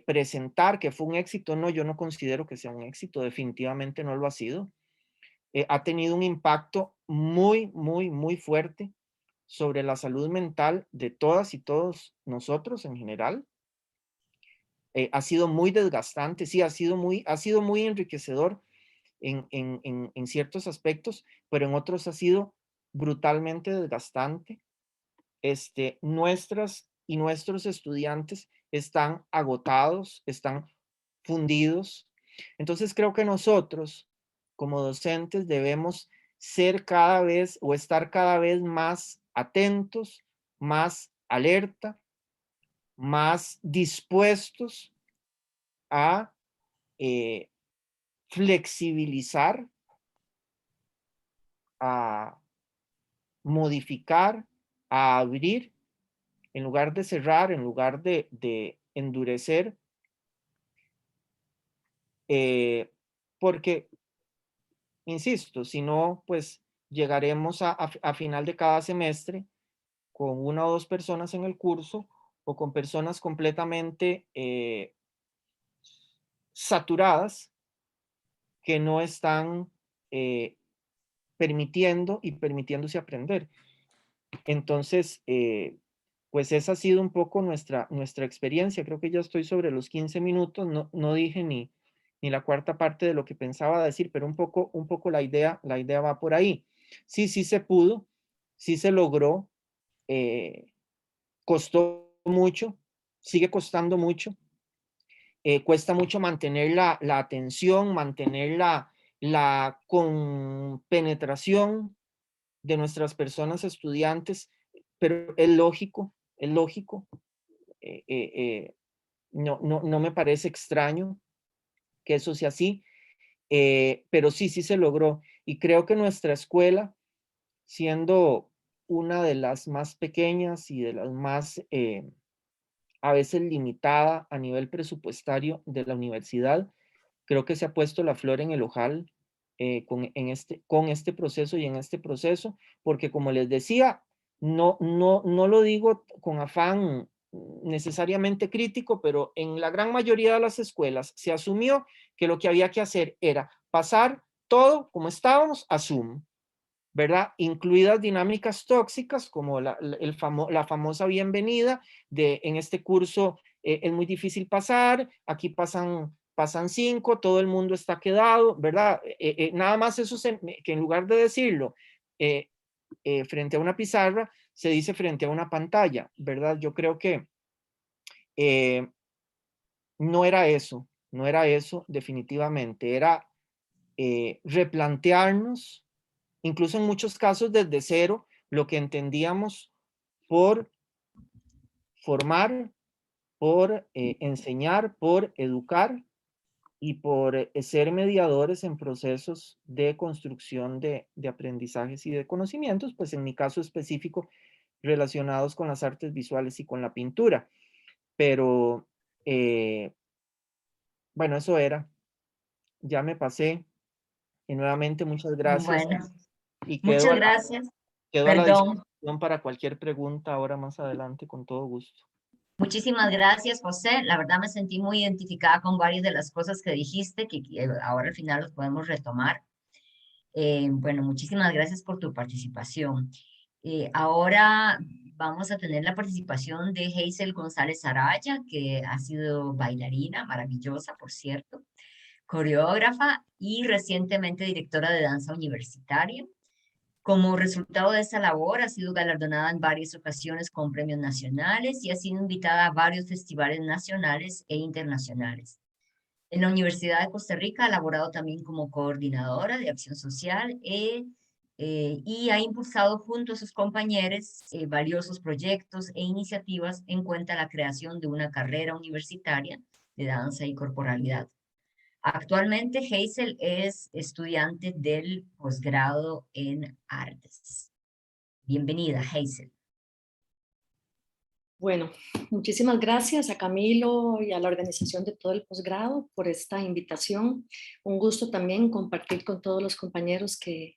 presentar, que fue un éxito. No, yo no considero que sea un éxito, definitivamente no lo ha sido. Ha tenido un impacto muy, muy, muy fuerte sobre la salud mental de todas y todos nosotros en general. Ha sido muy desgastante, sí, ha sido muy enriquecedor en ciertos aspectos, pero en otros ha sido brutalmente desgastante. Nuestras y nuestros estudiantes están agotados, están fundidos. Entonces creo que nosotros, como docentes, debemos ser cada vez o estar cada vez más atentos, más alerta, más dispuestos a flexibilizar, a modificar, a abrir, en lugar de cerrar, en lugar de endurecer, porque, insisto, si no, pues llegaremos a final de cada semestre con una o dos personas en el curso o con personas completamente saturadas que no están permitiéndose aprender. Entonces, pues esa ha sido un poco nuestra experiencia. Creo que ya estoy sobre los 15 minutos, no dije ni la cuarta parte de lo que pensaba decir, pero un poco la idea va por ahí. Sí se pudo, sí se logró, costó mucho, sigue costando mucho, cuesta mucho mantener la atención, mantener la compenetración de nuestras personas estudiantes, pero es lógico, no me parece extraño que eso sea así, pero sí se logró. Y creo que nuestra escuela, siendo una de las más pequeñas y de las más a veces limitada a nivel presupuestario de la universidad, creo que se ha puesto la flor en el ojal con este proceso y en este proceso, porque como les decía, no lo digo con afán necesariamente crítico, pero en la gran mayoría de las escuelas se asumió que lo que había que hacer era pasar todo como estábamos a Zoom, ¿verdad? Incluidas dinámicas tóxicas como la famosa bienvenida de en este curso es muy difícil pasar, aquí pasan 5, todo el mundo está quedado, ¿verdad? Nada más eso que en lugar de decirlo frente a una pizarra, se dice frente a una pantalla, ¿verdad? Yo creo que no era eso definitivamente, era replantearnos, incluso en muchos casos desde cero, lo que entendíamos por formar, por enseñar, por educar y por ser mediadores en procesos de construcción de aprendizajes y de conocimientos, pues en mi caso específico relacionados con las artes visuales y con la pintura. Pero, bueno, eso era. Ya me pasé. Y nuevamente muchas gracias. Bueno, Y muchas gracias. quedo a la Perdón. disposición para cualquier pregunta ahora más adelante, con todo gusto. Muchísimas gracias, José. La verdad me sentí muy identificada con varias de las cosas que dijiste, que ahora al final los podemos retomar. Bueno, muchísimas gracias por tu participación. Ahora vamos a tener la participación de Hazel González Araya, que ha sido bailarina, maravillosa, por cierto, coreógrafa y recientemente directora de danza universitaria. Como resultado de esa labor, ha sido galardonada en varias ocasiones con premios nacionales y ha sido invitada a varios festivales nacionales e internacionales. En la Universidad de Costa Rica ha laborado también como coordinadora de acción social y ha impulsado junto a sus compañeros valiosos proyectos e iniciativas en cuenta a la creación de una carrera universitaria de danza y corporalidad. Actualmente Hazel es estudiante del posgrado en artes. Bienvenida, Hazel. Bueno, muchísimas gracias a Camilo y a la organización de todo el posgrado por esta invitación. Un gusto también compartir con todos los compañeros que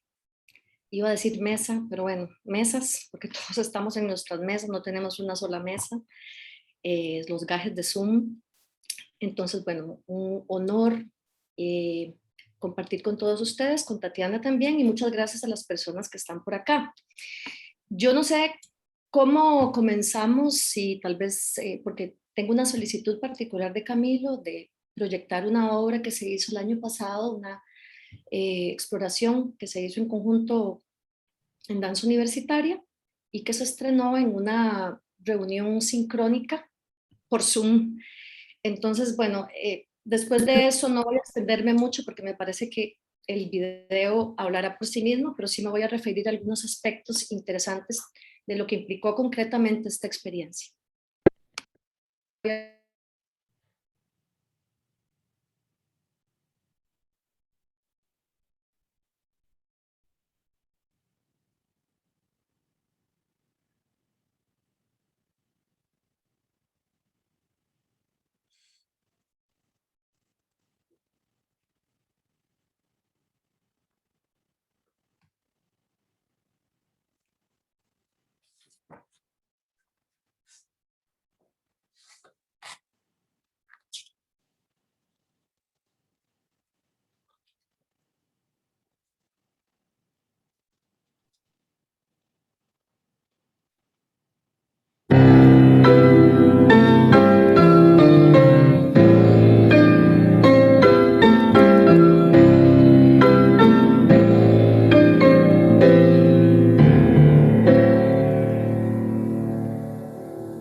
iba a decir mesa, pero bueno, mesas, porque todos estamos en nuestras mesas, no tenemos una sola mesa, los gajes de Zoom. Entonces, bueno, un honor compartir con todos ustedes, con Tatiana también, y muchas gracias a las personas que están por acá. Yo no sé cómo comenzamos, si tal vez, porque tengo una solicitud particular de Camilo de proyectar una obra que se hizo el año pasado, una exploración que se hizo en conjunto en danza universitaria y que se estrenó en una reunión sincrónica por Zoom. Entonces, bueno, después de eso no voy a extenderme mucho porque me parece que el video hablará por sí mismo, pero sí me voy a referir a algunos aspectos interesantes de lo que implicó concretamente esta experiencia.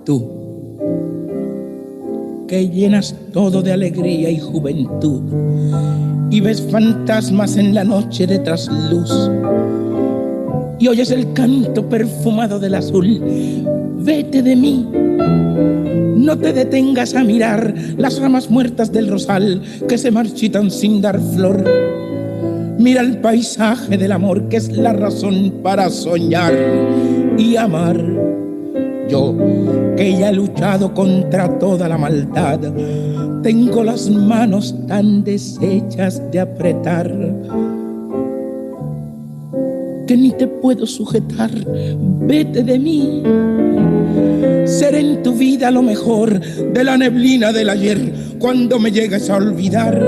Tú, que llenas todo de alegría y juventud, y ves fantasmas en la noche de trasluz, y oyes el canto perfumado del azul. Vete de mí, no te detengas a mirar las ramas muertas del rosal que se marchitan sin dar flor. Mira el paisaje del amor, que es la razón para soñar y amar. Yo, que ya he luchado contra toda la maldad, tengo las manos tan deshechas de apretar que ni te puedo sujetar. Vete de mí. Seré en tu vida lo mejor de la neblina del ayer, cuando me llegues a olvidar.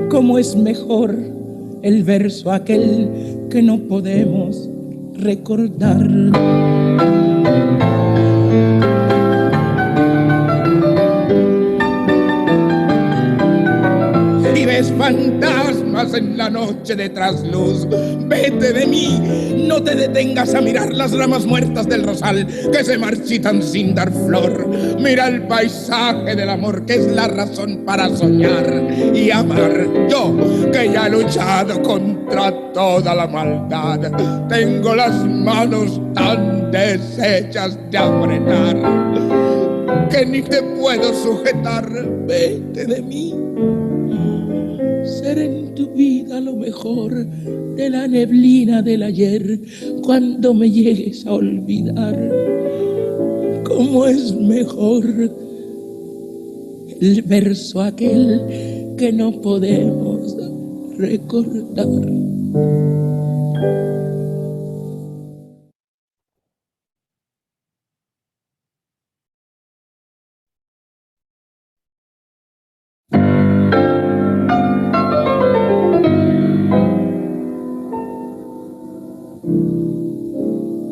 Cómo es mejor el verso aquel que no podemos recordar. Y ves fantasmas en la noche de trasluz. Vete de mí, no te detengas a mirar las ramas muertas del rosal que se marchitan sin dar flor. Mira el paisaje del amor, que es la razón para soñar y amar. Yo, que ya he luchado contra toda la maldad, tengo las manos tan deshechas de apretar que ni te puedo sujetar. Vete de mí. Seré en tu vida lo mejor de la neblina del ayer, cuando me llegues a olvidar. Cómo es mejor el verso aquel que no podemos recordar.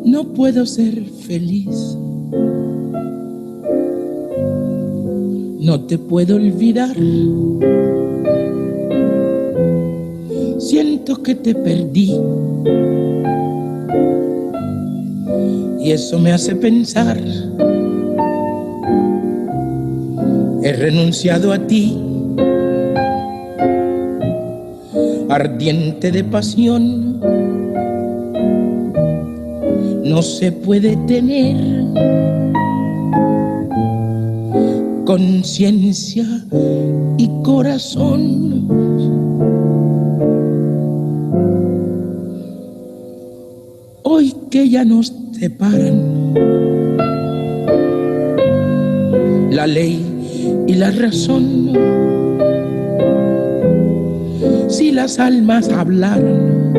No puedo ser feliz, no te puedo olvidar. Siento que te perdí y eso me hace pensar. He renunciado a ti, ardiente de pasión. No se puede tener conciencia y corazón. Hoy que ya nos separan la ley y la razón, si las almas hablaran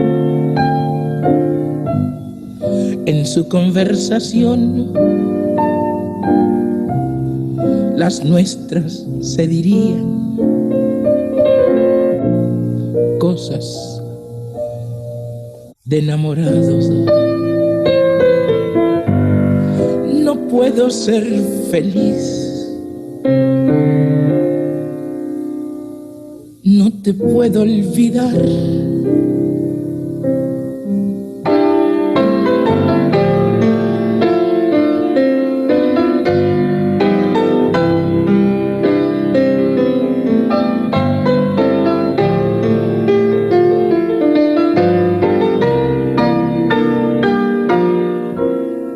en su conversación, las nuestras se dirían cosas de enamorados. No puedo ser feliz, no te puedo olvidar.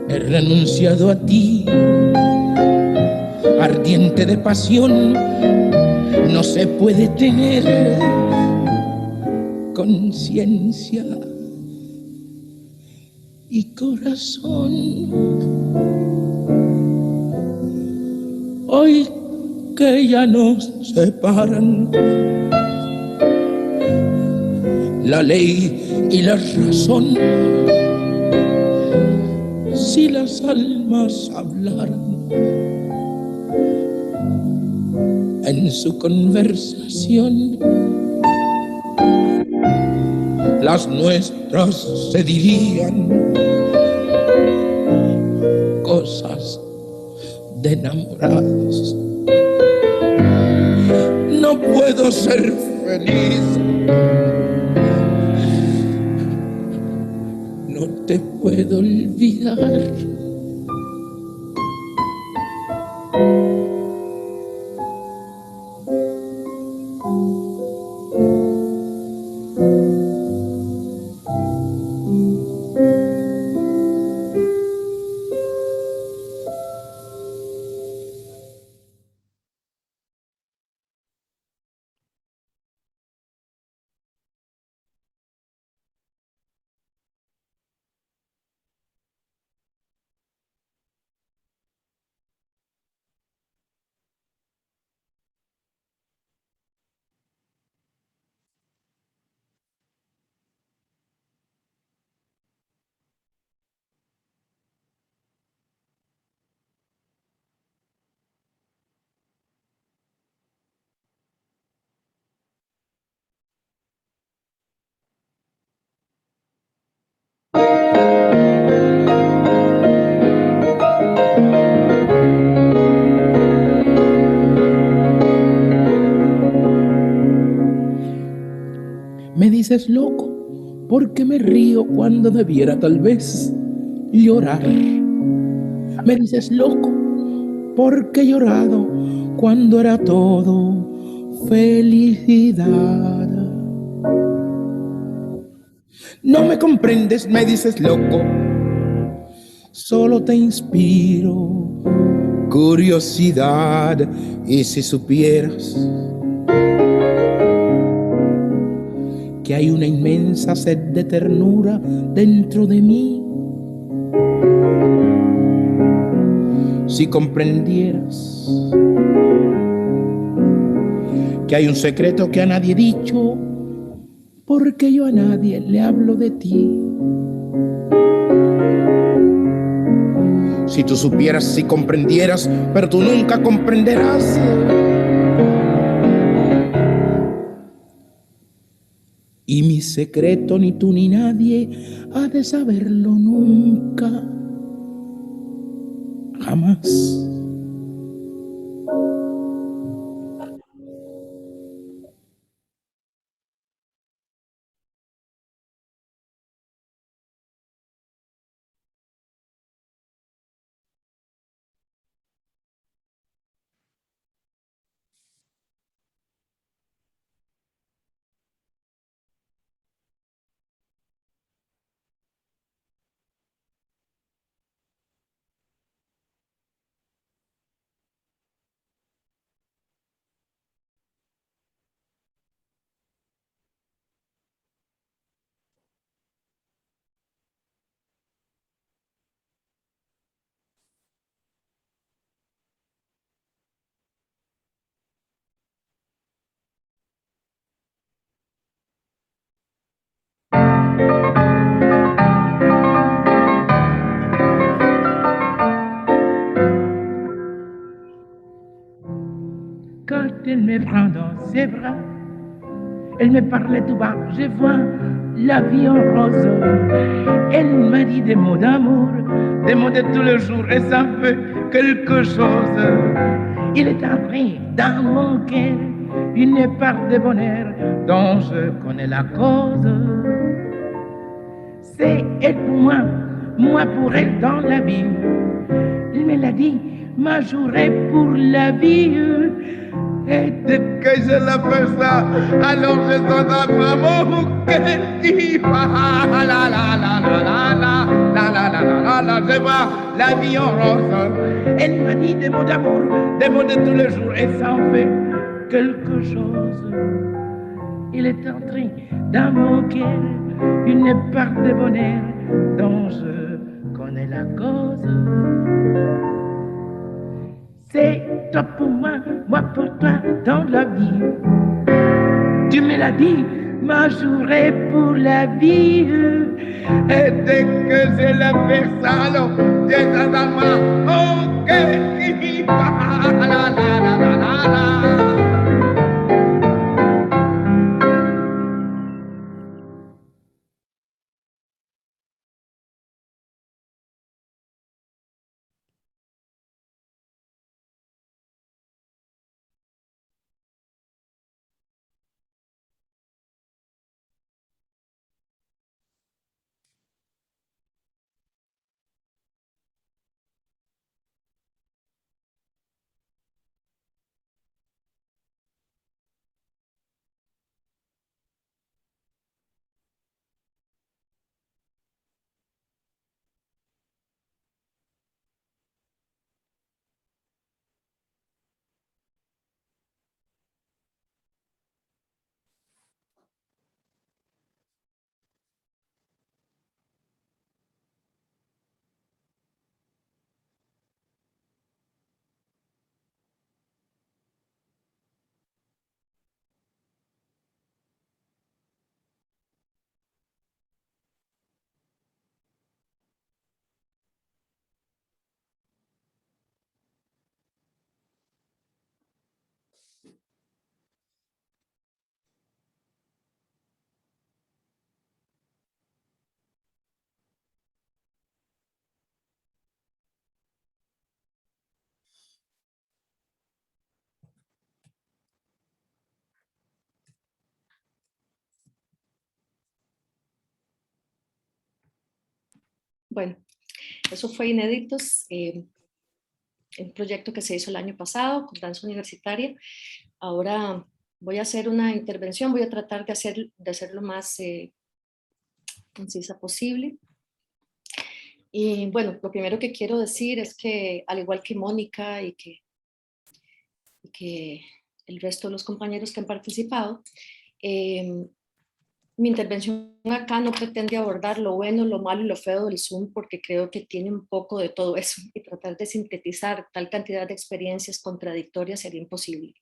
He renunciado a ti, ardiente de pasión. No se puede tener conciencia y corazón. Hoy que ya nos separan la ley y la razón, si las almas hablaran en su conversación, las nuestras se dirían cosas de enamorados. No puedo ser feliz, no te puedo olvidar. Me dices loco porque me río cuando debiera tal vez llorar. Me dices loco porque he llorado cuando era todo felicidad. No me comprendes, me dices loco, solo te inspiro curiosidad. Y si supieras que hay una inmensa sed de ternura dentro de mí, si comprendieras que hay un secreto que a nadie he dicho, porque yo a nadie le hablo de ti. Si tú supieras, si comprendieras, pero tú nunca comprenderás. Y mi secreto ni tú ni nadie ha de saberlo nunca, jamás. quand elle me prend dans ses bras, elle me parlait tout bas, je vois la vie en rose. Elle m'a dit des mots d'amour, des mots de tous les jours, et ça fait quelque chose. Il est entré dans mon cœur une part de bonheur dont je connais la cause. C'est elle pour moi pour elle dans la vie. Il me l'a dit, ma journée pour la vie. Et dès que je la fais ça, alors je sens dans mon cœur qui va. La la la la la la la la la la la, je vois la vie en rose. Elle m'a dit des mots d'amour, des mots de tous les jours, et ça en fait quelque chose. Il est entré dans mon cœur une part de bonheur dont je connais la cause. C'est toi pour moi pour toi dans la vie. Tu me l'as dit, ma journée pour la vie. Et dès que je la fais ça, alors j'ai ça dans mon cœur qui va. La la la la la la. Bueno, eso fue Inéditos, un proyecto que se hizo el año pasado con danza universitaria. Ahora voy a hacer una intervención, voy a tratar de hacerlo más concisa posible. Y bueno, lo primero que quiero decir es que, al igual que Mónica y que el resto de los compañeros que han participado, mi intervención acá no pretende abordar lo bueno, lo malo y lo feo del Zoom, porque creo que tiene un poco de todo eso, y tratar de sintetizar tal cantidad de experiencias contradictorias sería imposible.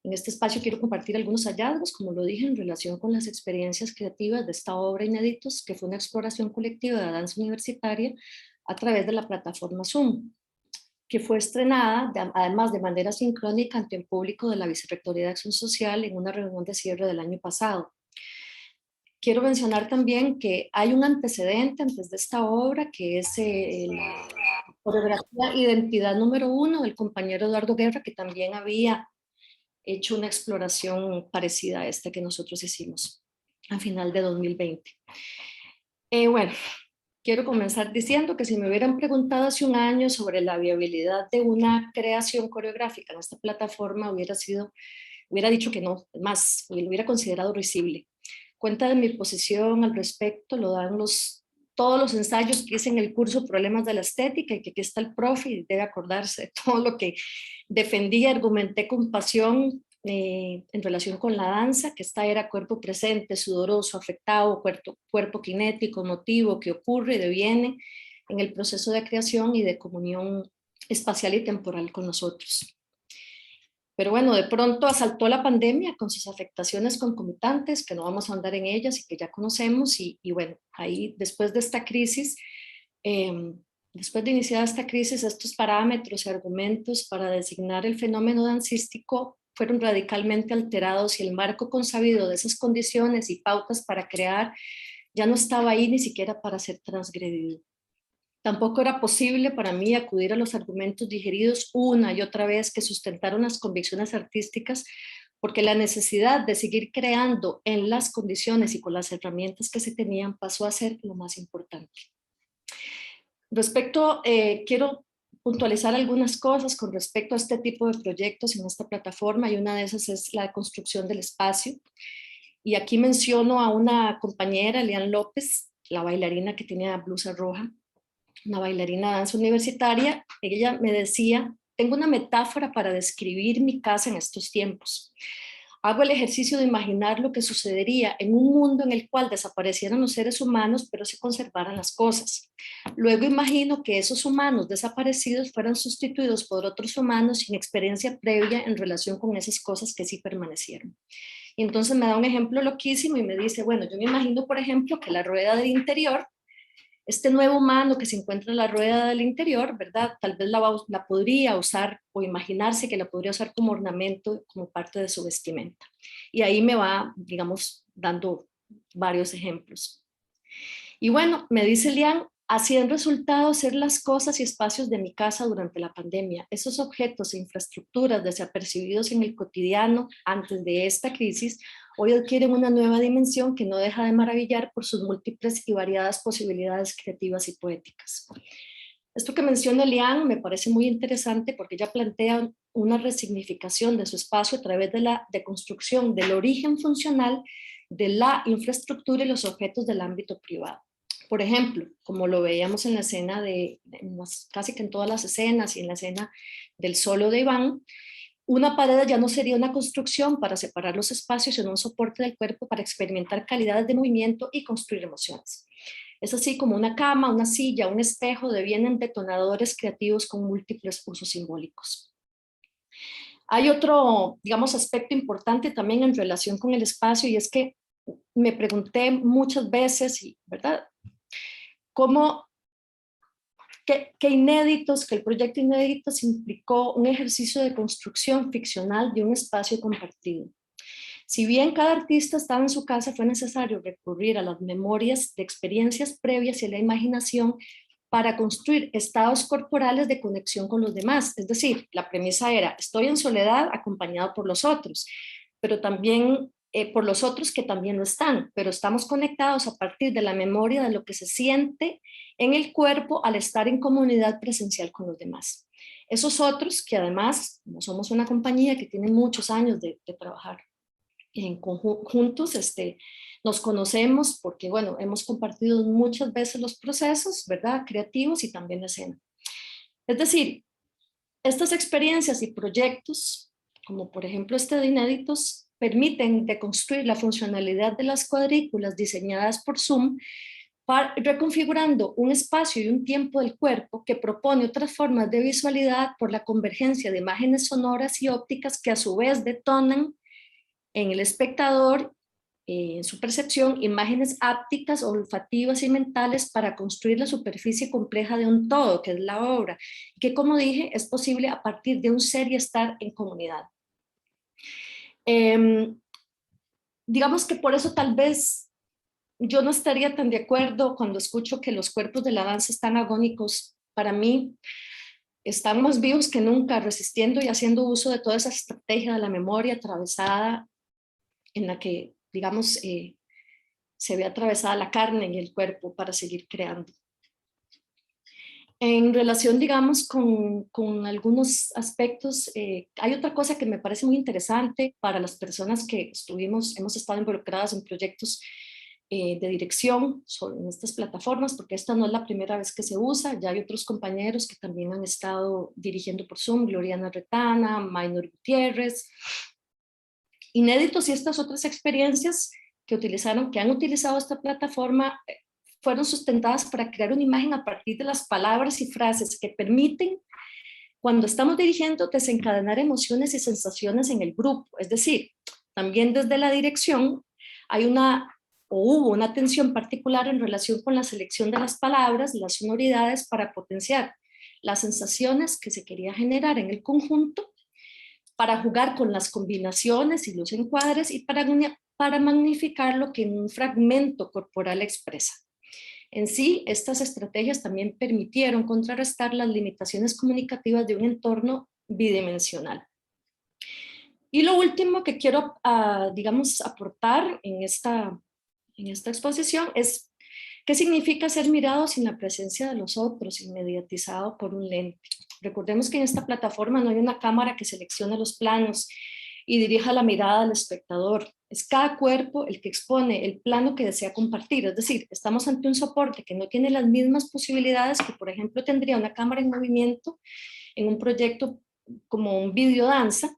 En este espacio quiero compartir algunos hallazgos, como lo dije, en relación con las experiencias creativas de esta obra Inéditos, que fue una exploración colectiva de danza universitaria a través de la plataforma Zoom, que fue estrenada además de manera sincrónica ante el público de la Vicerrectoría de Acción Social en una reunión de cierre del año pasado. Quiero mencionar también que hay un antecedente antes de esta obra, que es la coreografía Identidad número 1 del compañero Eduardo Guerra, que también había hecho una exploración parecida a esta que nosotros hicimos a final de 2020. Bueno, quiero comenzar diciendo que si me hubieran preguntado hace un año sobre la viabilidad de una creación coreográfica en esta plataforma, hubiera dicho que no, más, lo hubiera considerado risible. Cuenta de mi posición al respecto lo dan todos los ensayos que hice en el curso Problemas de la Estética, y que aquí está el profe y debe acordarse de todo lo que defendí y argumenté con pasión en relación con la danza, que esta era cuerpo presente, sudoroso, afectado, cuerpo kinético, emotivo, que ocurre y deviene en el proceso de creación y de comunión espacial y temporal con nosotros. Pero bueno, de pronto asaltó la pandemia con sus afectaciones concomitantes, que no vamos a andar en ellas y que ya conocemos, y bueno, ahí después de esta crisis, después de iniciar esta crisis, estos parámetros y argumentos para designar el fenómeno dancístico fueron radicalmente alterados y el marco consabido de esas condiciones y pautas para crear ya no estaba ahí ni siquiera para ser transgredido. Tampoco era posible para mí acudir a los argumentos digeridos una y otra vez que sustentaron las convicciones artísticas, porque la necesidad de seguir creando en las condiciones y con las herramientas que se tenían pasó a ser lo más importante. Quiero puntualizar algunas cosas con respecto a este tipo de proyectos en esta plataforma, y una de esas es la construcción del espacio. Y aquí menciono a una compañera, Lian López, la bailarina que tiene la blusa roja, una bailarina de danza universitaria. Ella me decía: tengo una metáfora para describir mi casa en estos tiempos. Hago el ejercicio de imaginar lo que sucedería en un mundo en el cual desaparecieran los seres humanos, pero se conservaran las cosas. Luego imagino que esos humanos desaparecidos fueran sustituidos por otros humanos sin experiencia previa en relación con esas cosas que sí permanecieron. Y entonces me da un ejemplo loquísimo y me dice: bueno, yo me imagino, por ejemplo, que la rueda del interior, este nuevo humano que se encuentra en la rueda del interior, ¿verdad? Tal vez la podría usar, o imaginarse que la podría usar como ornamento, como parte de su vestimenta. Y ahí me va, digamos, dando varios ejemplos. Y bueno, me dice Lian: así han resultado ser las cosas y espacios de mi casa durante la pandemia. Esos objetos e infraestructuras desapercibidos en el cotidiano antes de esta crisis, hoy adquieren una nueva dimensión que no deja de maravillar por sus múltiples y variadas posibilidades creativas y poéticas. Esto que menciona Lian me parece muy interesante, porque ella plantea una resignificación de su espacio a través de la deconstrucción del origen funcional de la infraestructura y los objetos del ámbito privado. Por ejemplo, como lo veíamos en la escena casi que en todas las escenas, y en la escena del solo de Iván, una pared ya no sería una construcción para separar los espacios, sino un soporte del cuerpo para experimentar calidades de movimiento y construir emociones. Es así como una cama, una silla, un espejo devienen detonadores creativos con múltiples usos simbólicos. Hay otro, digamos, aspecto importante también en relación con el espacio, y es que me pregunté muchas veces, ¿verdad?, que el proyecto Inéditos implicó un ejercicio de construcción ficcional de un espacio compartido. Si bien cada artista estaba en su casa, fue necesario recurrir a las memorias de experiencias previas y a la imaginación para construir estados corporales de conexión con los demás. Es decir, la premisa era: estoy en soledad acompañado por los otros, pero también por los otros que también lo están, pero estamos conectados a partir de la memoria de lo que se siente en el cuerpo al estar en comunidad presencial con los demás. Esos otros que además, como somos una compañía que tiene muchos años de trabajar juntos, nos conocemos porque, bueno, hemos compartido muchas veces los procesos, ¿verdad?, creativos, y también la escena. Es decir, estas experiencias y proyectos, como por ejemplo este de Inéditos, permiten deconstruir la funcionalidad de las cuadrículas diseñadas por Zoom, reconfigurando un espacio y un tiempo del cuerpo que propone otras formas de visualidad por la convergencia de imágenes sonoras y ópticas que a su vez detonan en el espectador, en su percepción, imágenes ápticas, olfativas y mentales para construir la superficie compleja de un todo, que es la obra, que, como dije, es posible a partir de un ser y estar en comunidad. Digamos que por eso tal vez yo no estaría tan de acuerdo cuando escucho que los cuerpos de la danza están agónicos. Para mí están más vivos que nunca, resistiendo y haciendo uso de toda esa estrategia de la memoria atravesada, en la que, digamos, se ve atravesada la carne y el cuerpo para seguir creando. En relación, digamos, con algunos aspectos, hay otra cosa que me parece muy interesante para las personas que hemos estado involucradas en proyectos de dirección en estas plataformas, porque esta no es la primera vez que se usa. Ya hay otros compañeros que también han estado dirigiendo por Zoom: Gloriana Retana, Maynor Gutiérrez. Inéditos y estas otras experiencias que han utilizado esta plataforma fueron sustentadas para crear una imagen a partir de las palabras y frases que permiten, cuando estamos dirigiendo, desencadenar emociones y sensaciones en el grupo. Es decir, también desde la dirección hubo una atención particular en relación con la selección de las palabras, las sonoridades, para potenciar las sensaciones que se quería generar en el conjunto, para jugar con las combinaciones y los encuadres y para magnificar lo que un fragmento corporal expresa. En sí, estas estrategias también permitieron contrarrestar las limitaciones comunicativas de un entorno bidimensional. Y lo último que quiero, digamos, aportar en esta exposición es qué significa ser mirado sin la presencia de los otros, inmediatizado por un lente. Recordemos que en esta plataforma no hay una cámara que seleccione los planos y dirija la mirada al espectador. Es cada cuerpo el que expone el plano que desea compartir. Es decir, estamos ante un soporte que no tiene las mismas posibilidades que, por ejemplo, tendría una cámara en movimiento en un proyecto como un videodanza.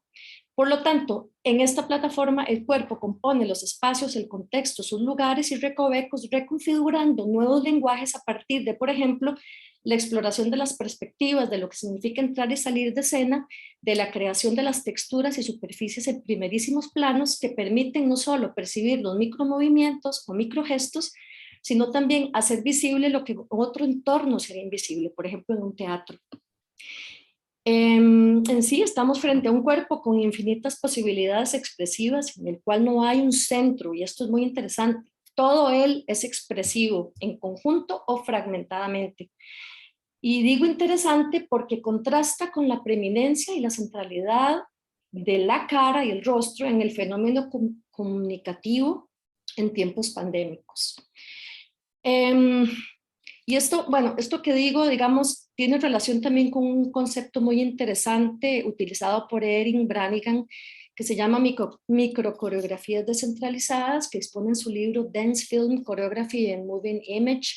Por lo tanto, en esta plataforma el cuerpo compone los espacios, el contexto, sus lugares y recovecos, reconfigurando nuevos lenguajes a partir de, por ejemplo, la exploración de las perspectivas, de lo que significa entrar y salir de escena, de la creación de las texturas y superficies en primerísimos planos que permiten no solo percibir los micromovimientos o microgestos, sino también hacer visible lo que en otro entorno sería invisible, por ejemplo, en un teatro. En sí estamos frente a un cuerpo con infinitas posibilidades expresivas en el cual no hay un centro, y esto es muy interesante. Todo él es expresivo en conjunto o fragmentadamente. Y digo interesante porque contrasta con la preeminencia y la centralidad de la cara y el rostro en el fenómeno comunicativo en tiempos pandémicos. Y esto, bueno, esto que digo, digamos, tiene relación también con un concepto muy interesante utilizado por Erin Branigan, que se llama microcoreografías descentralizadas, que expone en su libro Dance Film Choreography and Moving Image.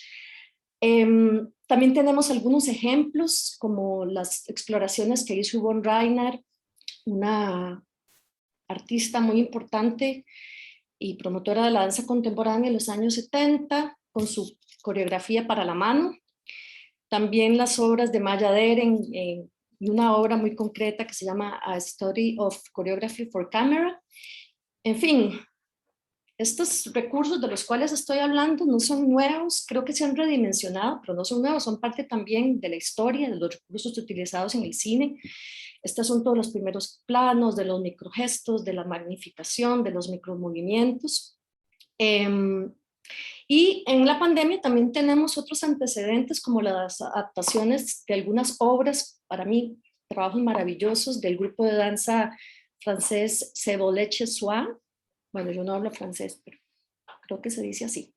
También tenemos algunos ejemplos, como las exploraciones que hizo Yvonne Rainer, una artista muy importante y promotora de la danza contemporánea en los años 70, con su coreografía para la mano. También las obras de Maya Deren y una obra muy concreta que se llama A Study of Choreography for Camera. En fin, estos recursos de los cuales estoy hablando no son nuevos, creo que se han redimensionado, pero no son nuevos, son parte también de la historia, de los recursos utilizados en el cine. Estos son todos los primeros planos, de los microgestos, de la magnificación, de los micromovimientos. Y en la pandemia también tenemos otros antecedentes como las adaptaciones de algunas obras, para mí, trabajos maravillosos del grupo de danza francés Ceboleche Soie. Bueno, yo no hablo francés, pero creo que se dice así.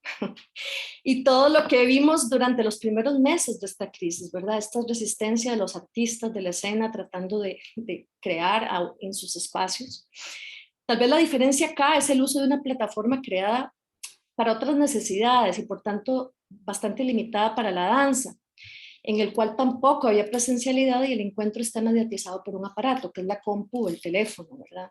Y todo lo que vimos durante los primeros meses de esta crisis, ¿verdad? Esta resistencia de los artistas de la escena tratando de crear en sus espacios. Tal vez la diferencia acá es el uso de una plataforma creada para otras necesidades y por tanto bastante limitada para la danza, en el cual tampoco había presencialidad y el encuentro está mediatizado por un aparato, que es la compu o el teléfono, ¿verdad?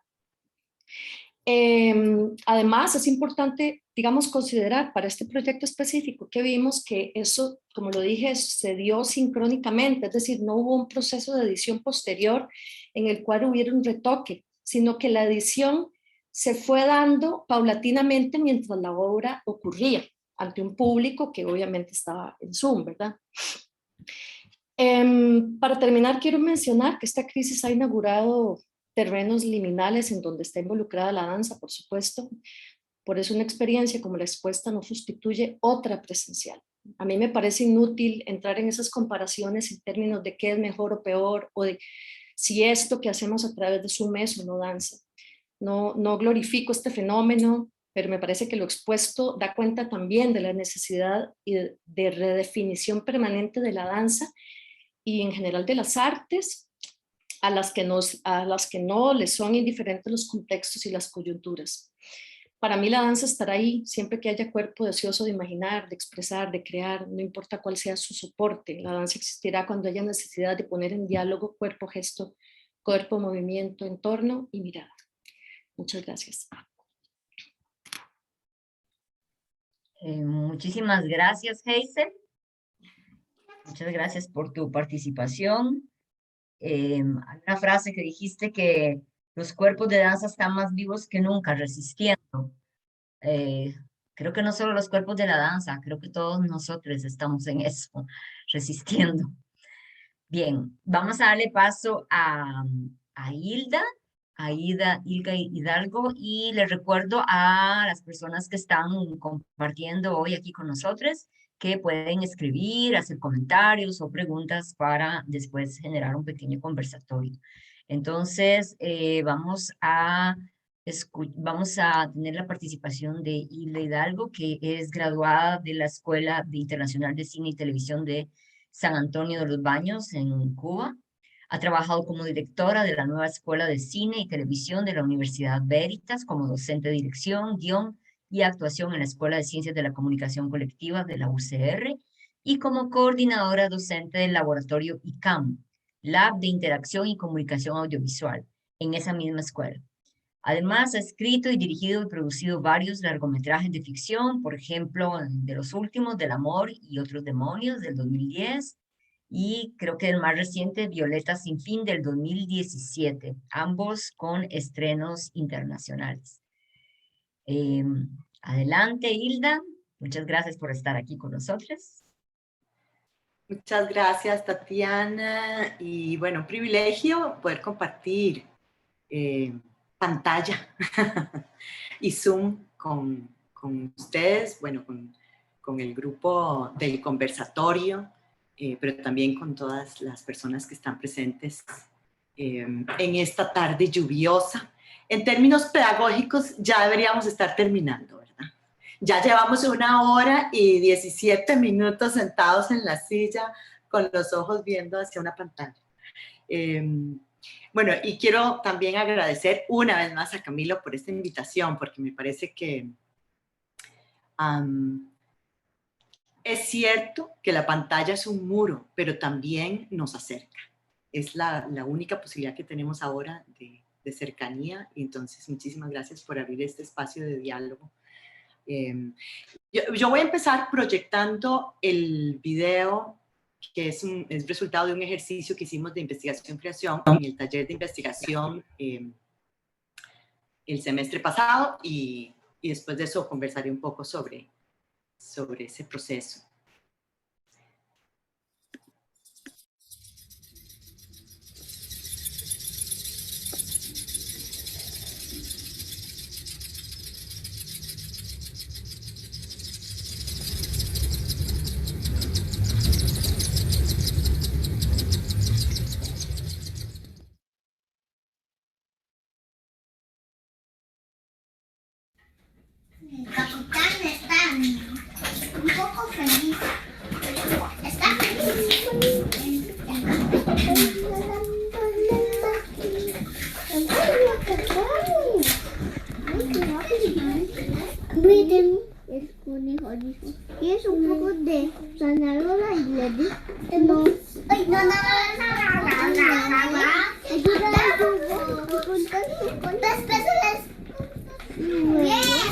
Además, es importante, digamos, considerar para este proyecto específico que vimos que eso, como lo dije, se dio sincrónicamente, es decir, no hubo un proceso de edición posterior en el cual hubiera un retoque, sino que la edición se fue dando paulatinamente mientras la obra ocurría ante un público que obviamente estaba en Zoom, ¿verdad? Para terminar, quiero mencionar que esta crisis ha inaugurado terrenos liminales en donde está involucrada la danza, por supuesto. Por eso una experiencia como la expuesta no sustituye otra presencial. A mí me parece inútil entrar en esas comparaciones en términos de qué es mejor o peor, o de si esto que hacemos a través de Zoom es o no danza. No glorifico este fenómeno, pero me parece que lo expuesto da cuenta también de la necesidad de redefinición permanente de la danza y en general de las artes, a las que no les son indiferentes los contextos y las coyunturas. Para mí la danza estará ahí siempre que haya cuerpo deseoso de imaginar, de expresar, de crear, no importa cuál sea su soporte. La danza existirá cuando haya necesidad de poner en diálogo cuerpo, gesto, cuerpo, movimiento, entorno y mirada. Muchas gracias. Muchísimas gracias, Hazel. Muchas gracias por tu participación. Hay una frase que dijiste que los cuerpos de danza están más vivos que nunca, resistiendo. Creo que no solo los cuerpos de la danza, creo que todos nosotros estamos en eso, resistiendo. Bien, vamos a darle paso a Hilda. Hilda Hidalgo, y les recuerdo a las personas que están compartiendo hoy aquí con nosotros que pueden escribir, hacer comentarios o preguntas para después generar un pequeño conversatorio. Entonces, vamos a tener la participación de Hilda Hidalgo, que es graduada de la Escuela Internacional de Cine y Televisión de San Antonio de los Baños en Cuba. Ha trabajado como directora de la nueva Escuela de Cine y Televisión de la Universidad Veritas, como docente de dirección, guión y actuación en la Escuela de Ciencias de la Comunicación Colectiva de la UCR, y como coordinadora docente del laboratorio ICAM, Lab de Interacción y Comunicación Audiovisual, en esa misma escuela. Además, ha escrito y dirigido y producido varios largometrajes de ficción, por ejemplo, de los últimos, Del Amor y Otros Demonios, del 2010, y creo que el más reciente, Violeta sin fin, del 2017, ambos con estrenos internacionales. Adelante, Hilda. Muchas gracias por estar aquí con nosotros. Muchas gracias, Tatiana. Y bueno, un privilegio poder compartir pantalla y Zoom con ustedes, bueno, con el grupo del conversatorio, pero también con todas las personas que están presentes en esta tarde lluviosa. En términos pedagógicos ya deberíamos estar terminando, ¿verdad? Ya llevamos 1 hora y 17 minutos sentados en la silla con los ojos viendo hacia una pantalla. Bueno, y quiero también agradecer una vez más a Camilo por esta invitación, porque me parece que es cierto que la pantalla es un muro, pero también nos acerca. Es la única posibilidad que tenemos ahora de cercanía, y entonces muchísimas gracias por abrir este espacio de diálogo. Yo voy a empezar proyectando el video que es resultado de un ejercicio que hicimos de investigación-creación en el taller de investigación el semestre pasado, y después de eso conversaré un poco sobre ese proceso. El capitán está un poco feliz. Está feliz. Miren, el conejo dijo, ¿quieres un poco de zanahoria? Y le dije, no. Ay, no. ¿Cuántas pesos? 10.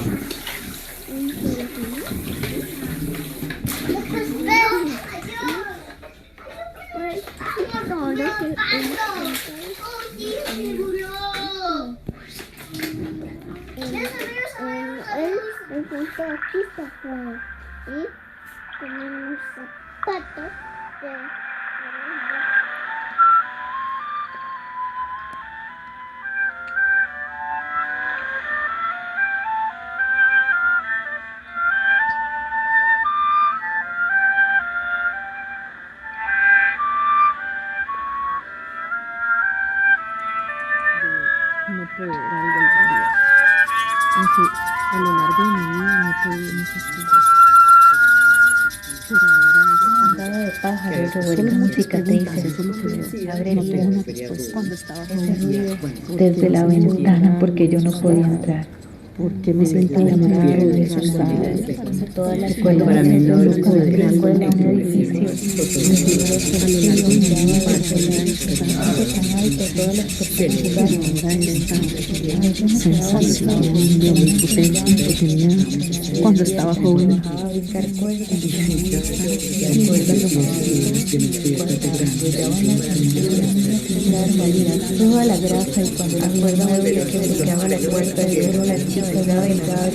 Él justo aquí está afuera y tenemos zapatos de... A lo largo de mi vida no tuve muchas cosas. De pájaros, solo música te hice abrir una respuesta cuando estaba desde la ventana porque yo no podía entrar. Porque me sentía enamorada de esas árboles. Toda la escuela para mí no lo podría encontrar un edificio. Mis libros se todas las personas esa sensación de impotencia que tenía cuando estaba joven. Toda la grasa y cuando la cuerda me veía que bloqueaba la puerta de oro, la chica daba y daba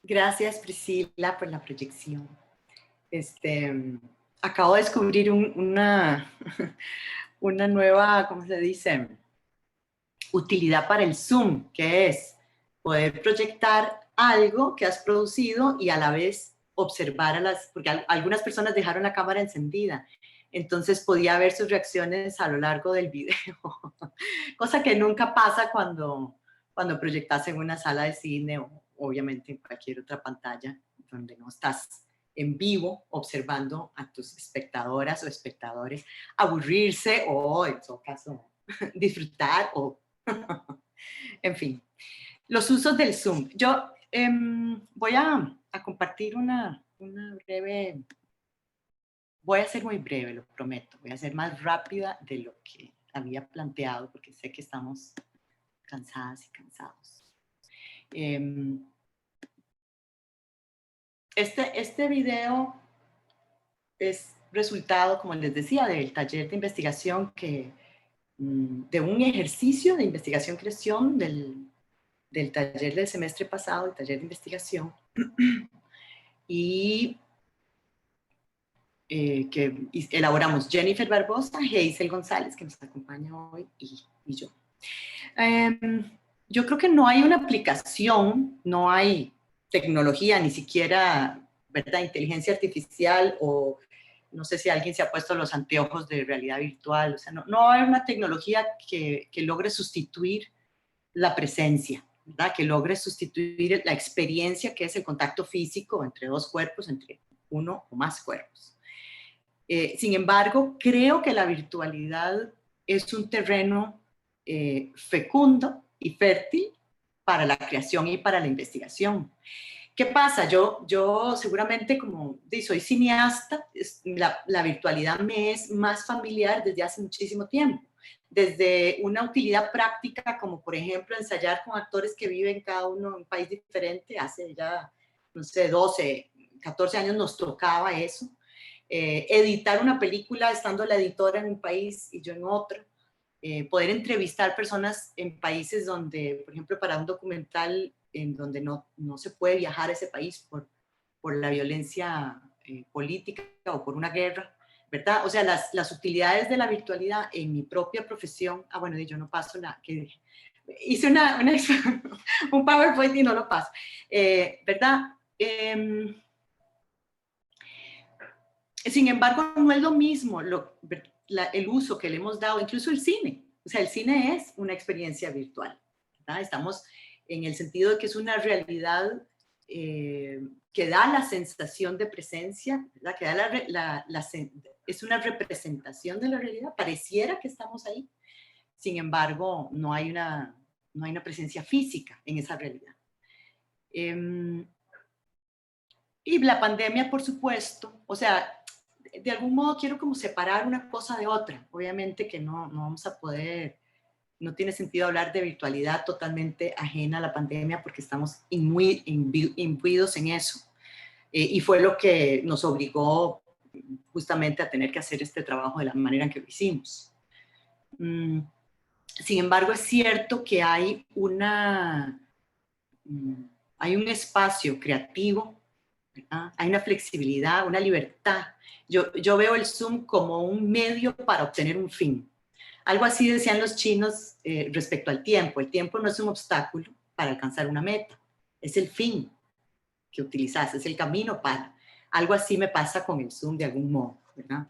Gracias, Priscila, por la proyección. Acabo de descubrir una nueva, ¿cómo se dice? Utilidad para el Zoom, que es poder proyectar algo que has producido y a la vez observar porque algunas personas dejaron la cámara encendida, entonces podía ver sus reacciones a lo largo del video, cosa que nunca pasa cuando proyectas en una sala de cine o obviamente en cualquier otra pantalla donde no estás en vivo observando a tus espectadoras o espectadores aburrirse o en todo caso disfrutar o en fin, los usos del Zoom. Yo voy a compartir una breve, voy a ser muy breve, lo prometo, voy a ser más rápida de lo que había planteado porque sé que estamos cansadas y cansados. Este video es resultado, como les decía, del taller de investigación de un ejercicio de investigación-creación del taller del semestre pasado, el taller de investigación, y que elaboramos Jennifer Barbosa, Hazel González, que nos acompaña hoy, y yo. Yo creo que no hay una aplicación, no hay tecnología, ni siquiera, ¿verdad?, inteligencia artificial o no sé si alguien se ha puesto los anteojos de realidad virtual, o sea, no hay una tecnología que logre sustituir la presencia, ¿verdad?, que logre sustituir la experiencia que es el contacto físico entre dos cuerpos, entre uno o más cuerpos. Sin embargo, creo que la virtualidad es un terreno fecundo y fértil para la creación y para la investigación. ¿Qué pasa? Yo seguramente, como soy cineasta, la virtualidad me es más familiar desde hace muchísimo tiempo. Desde una utilidad práctica, como por ejemplo ensayar con actores que viven cada uno en un país diferente, hace ya, no sé, 12, 14 años nos tocaba eso. Editar una película estando la editora en un país y yo en otro. Poder entrevistar personas en países donde, por ejemplo, para un documental en donde no se puede viajar a ese país por la violencia política o por una guerra, ¿verdad? O sea, las utilidades de la virtualidad en mi propia profesión, bueno, yo no paso hice un PowerPoint y no lo paso, ¿verdad? Sin embargo, no es lo mismo el uso que le hemos dado, incluso el cine. O sea, el cine es una experiencia virtual, ¿verdad? Estamos en el sentido de que es una realidad que da la sensación de presencia, ¿verdad?, que da es una representación de la realidad, pareciera que estamos ahí. Sin embargo, no hay una presencia física en esa realidad. Y la pandemia, por supuesto, o sea, de algún modo quiero como separar una cosa de otra. Obviamente que no vamos a poder, no tiene sentido hablar de virtualidad totalmente ajena a la pandemia porque estamos muy imbuidos en eso. Y fue lo que nos obligó justamente a tener que hacer este trabajo de la manera en que lo hicimos. Sin embargo, es cierto que hay un espacio creativo, ¿verdad? Hay una flexibilidad, una libertad. Yo veo el Zoom como un medio para obtener un fin. Algo así decían los chinos respecto al tiempo. El tiempo no es un obstáculo para alcanzar una meta, es el fin que utilizas, es el camino para. Algo así me pasa con el Zoom de algún modo, ¿verdad?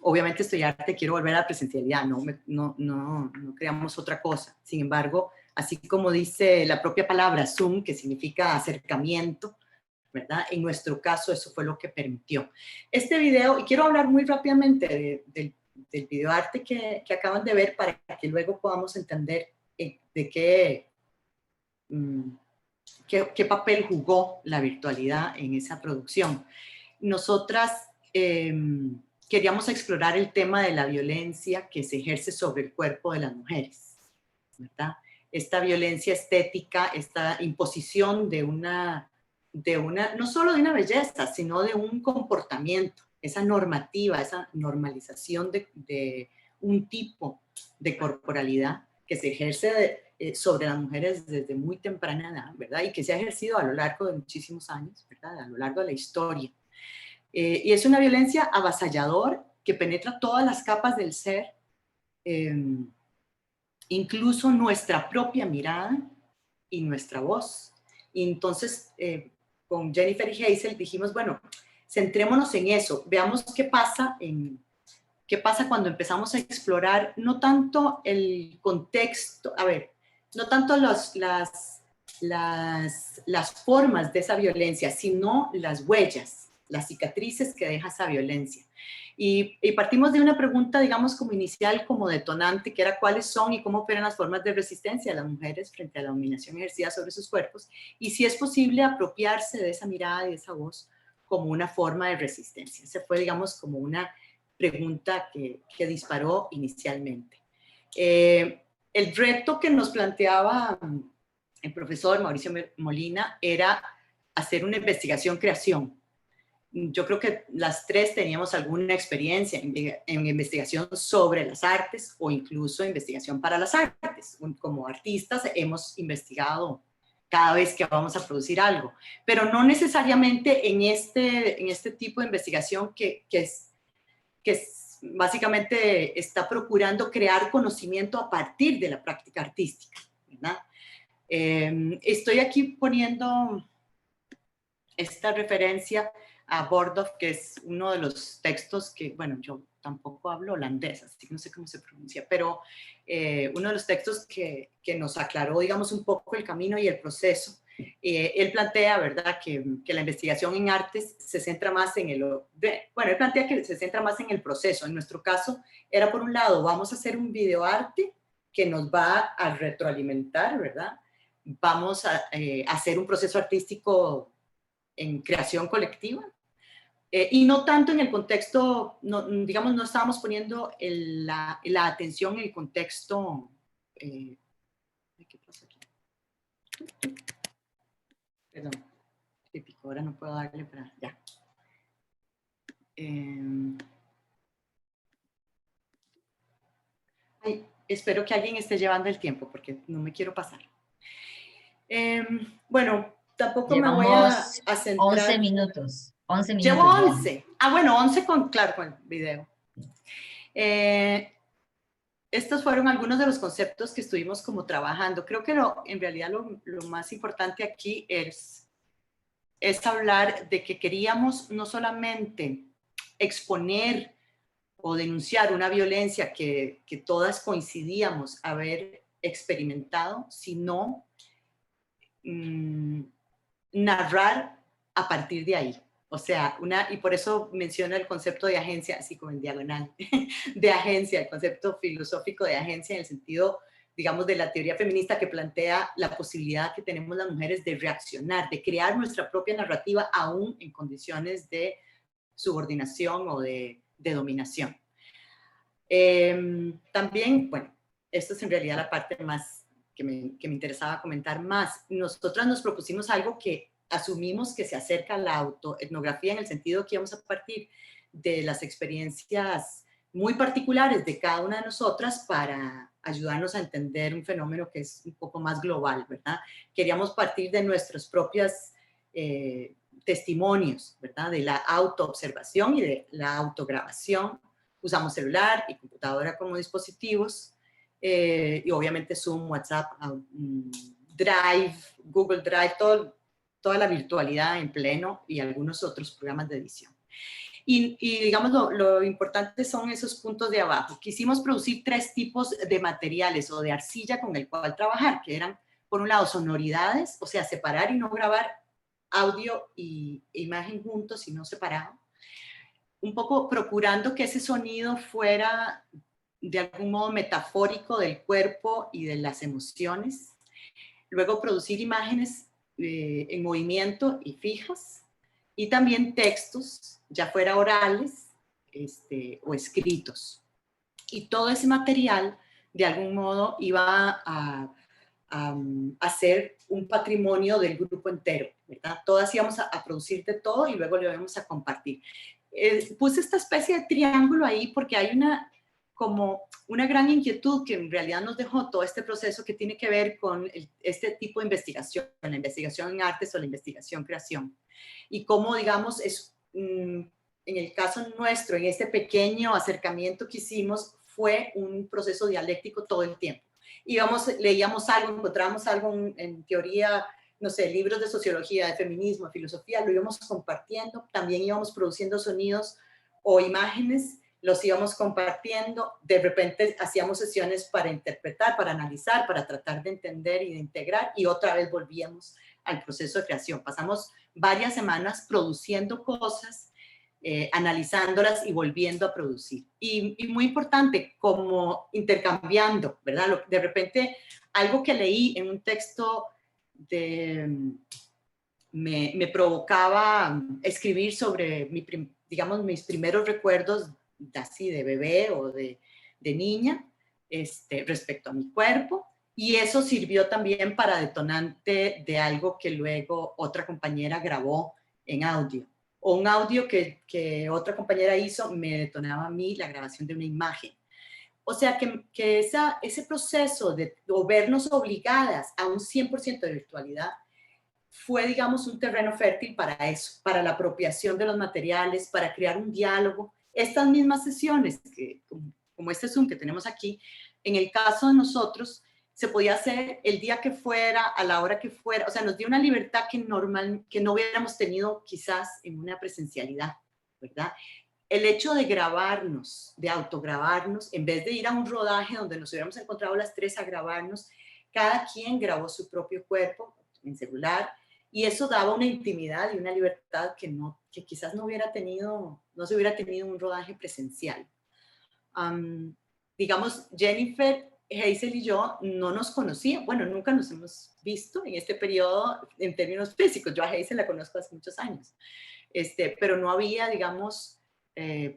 Obviamente estudiarte, quiero volver a la presencialidad, no creamos otra cosa. Sin embargo, así como dice la propia palabra Zoom, que significa acercamiento, ¿verdad? En nuestro caso eso fue lo que permitió. Este video, y quiero hablar muy rápidamente del videoarte que acaban de ver para que luego podamos entender de qué papel jugó la virtualidad en esa producción. Nosotras queríamos explorar el tema de la violencia que se ejerce sobre el cuerpo de las mujeres, ¿verdad? Esta violencia estética, esta imposición de no solo de una belleza, sino de un comportamiento, esa normativa, esa normalización de un tipo de corporalidad que se ejerce sobre las mujeres desde muy temprana edad, ¿verdad? Y que se ha ejercido a lo largo de muchísimos años, ¿verdad? A lo largo de la historia. Y es una violencia avasalladora que penetra todas las capas del ser, incluso nuestra propia mirada y nuestra voz. Y entonces, con Jennifer y Hazel dijimos, bueno, centrémonos en eso, veamos qué pasa cuando empezamos a explorar no tanto el contexto, no tanto las formas de esa violencia, sino las huellas, las cicatrices que deja esa violencia. Y partimos de una pregunta, digamos, como inicial, como detonante, que era cuáles son y cómo operan las formas de resistencia de las mujeres frente a la dominación ejercida sobre sus cuerpos, y si es posible apropiarse de esa mirada y de esa voz como una forma de resistencia. Esa fue, digamos, como una pregunta que disparó inicialmente. El reto que nos planteaba el profesor Mauricio Molina era hacer una investigación-creación. Yo creo que las tres teníamos alguna experiencia en investigación sobre las artes o incluso investigación para las artes. Como artistas hemos investigado cada vez que vamos a producir algo, pero no necesariamente en este tipo de investigación que básicamente está procurando crear conocimiento a partir de la práctica artística, ¿verdad? Estoy aquí poniendo esta referencia a Bordov, que es uno de los textos que, bueno, yo tampoco hablo holandés, así que no sé cómo se pronuncia, pero uno de los textos que nos aclaró, digamos, un poco el camino y el proceso. Él plantea, ¿verdad?, que la investigación en artes se centra más en él plantea que se centra más en el proceso. En nuestro caso, era por un lado, vamos a hacer un videoarte que nos va a retroalimentar, ¿verdad? Vamos a hacer un proceso artístico en creación colectiva, y no tanto en el contexto, digamos, no estábamos poniendo la atención en el contexto. ¿Qué pasa aquí? Perdón, típico, ahora no puedo darle para ya. Espero que alguien esté llevando el tiempo porque no me quiero pasar. Bueno, tampoco Llevamos me voy a centrar. 11 minutos. 11 minutos. Llevo 11. Bueno, 11 con el video. Estos fueron algunos de los conceptos que estuvimos como trabajando. Creo que en realidad lo más importante aquí es hablar de que queríamos no solamente exponer o denunciar una violencia que todas coincidíamos haber experimentado, sino narrar a partir de ahí. O sea, y por eso menciona el concepto de agencia, así como en diagonal, de agencia, el concepto filosófico de agencia en el sentido, digamos, de la teoría feminista que plantea la posibilidad que tenemos las mujeres de reaccionar, de crear nuestra propia narrativa aún en condiciones de subordinación o de dominación. También, bueno, esto es en realidad la parte más que me interesaba comentar más. Nosotras nos propusimos algo que asumimos que se acerca a la autoetnografía en el sentido que íbamos a partir de las experiencias muy particulares de cada una de nosotras para ayudarnos a entender un fenómeno que es un poco más global, ¿verdad? Queríamos partir de nuestros propios testimonios, ¿verdad? De la autoobservación y de la autograbación. Usamos celular y computadora como dispositivos, y obviamente Zoom, WhatsApp, Drive, Google Drive, toda la virtualidad en pleno y algunos otros programas de edición. Y digamos, lo importante son esos puntos de abajo. Quisimos producir 3 tipos de materiales o de arcilla con el cual trabajar, que eran, por un lado, sonoridades, o sea, separar y no grabar audio e imagen juntos, sino separado. Un poco procurando que ese sonido fuera de algún modo metafórico del cuerpo y de las emociones. Luego producir imágenes en movimiento y fijas, y también textos, ya fuera orales o escritos. Y todo ese material, de algún modo, iba a ser un patrimonio del grupo entero, ¿verdad? Todas íbamos a producir de todo y luego lo íbamos a compartir. Puse esta especie de triángulo ahí porque hay como una gran inquietud que en realidad nos dejó todo este proceso que tiene que ver con este tipo de investigación, la investigación en artes o la investigación creación. Y cómo, digamos, en el caso nuestro, en este pequeño acercamiento que hicimos, fue un proceso dialéctico todo el tiempo. Leíamos algo, encontrábamos algo en teoría, no sé, libros de sociología, de feminismo, de filosofía, lo íbamos compartiendo, también íbamos produciendo sonidos o imágenes, los íbamos compartiendo, de repente hacíamos sesiones para interpretar, para analizar, para tratar de entender y de integrar, y otra vez volvíamos al proceso de creación. Pasamos varias semanas produciendo cosas, analizándolas y volviendo a producir. Y muy importante, como intercambiando, ¿verdad? De repente, algo que leí en un texto me provocaba escribir sobre, mis primeros recuerdos así de bebé o de niña, respecto a mi cuerpo, y eso sirvió también para detonante de algo que luego otra compañera grabó en audio, o un audio que otra compañera hizo me detonaba a mí la grabación de una imagen. O sea que ese proceso de vernos obligadas a un 100% de virtualidad fue, digamos, un terreno fértil para eso, para la apropiación de los materiales, para crear un diálogo. Estas mismas sesiones, como este Zoom que tenemos aquí, en el caso de nosotros, se podía hacer el día que fuera, a la hora que fuera, o sea, nos dio una libertad que no hubiéramos tenido quizás en una presencialidad, ¿verdad? El hecho de grabarnos, de autograbarnos, en vez de ir a un rodaje donde nos hubiéramos encontrado las tres a grabarnos, cada quien grabó su propio cuerpo en celular, y eso daba una intimidad y una libertad que quizás no se hubiera tenido en un rodaje presencial. Digamos, Jennifer, Hazel y yo no nos conocíamos, bueno, nunca nos hemos visto en este periodo en términos físicos. Yo a Hazel la conozco hace muchos años, pero no había, digamos,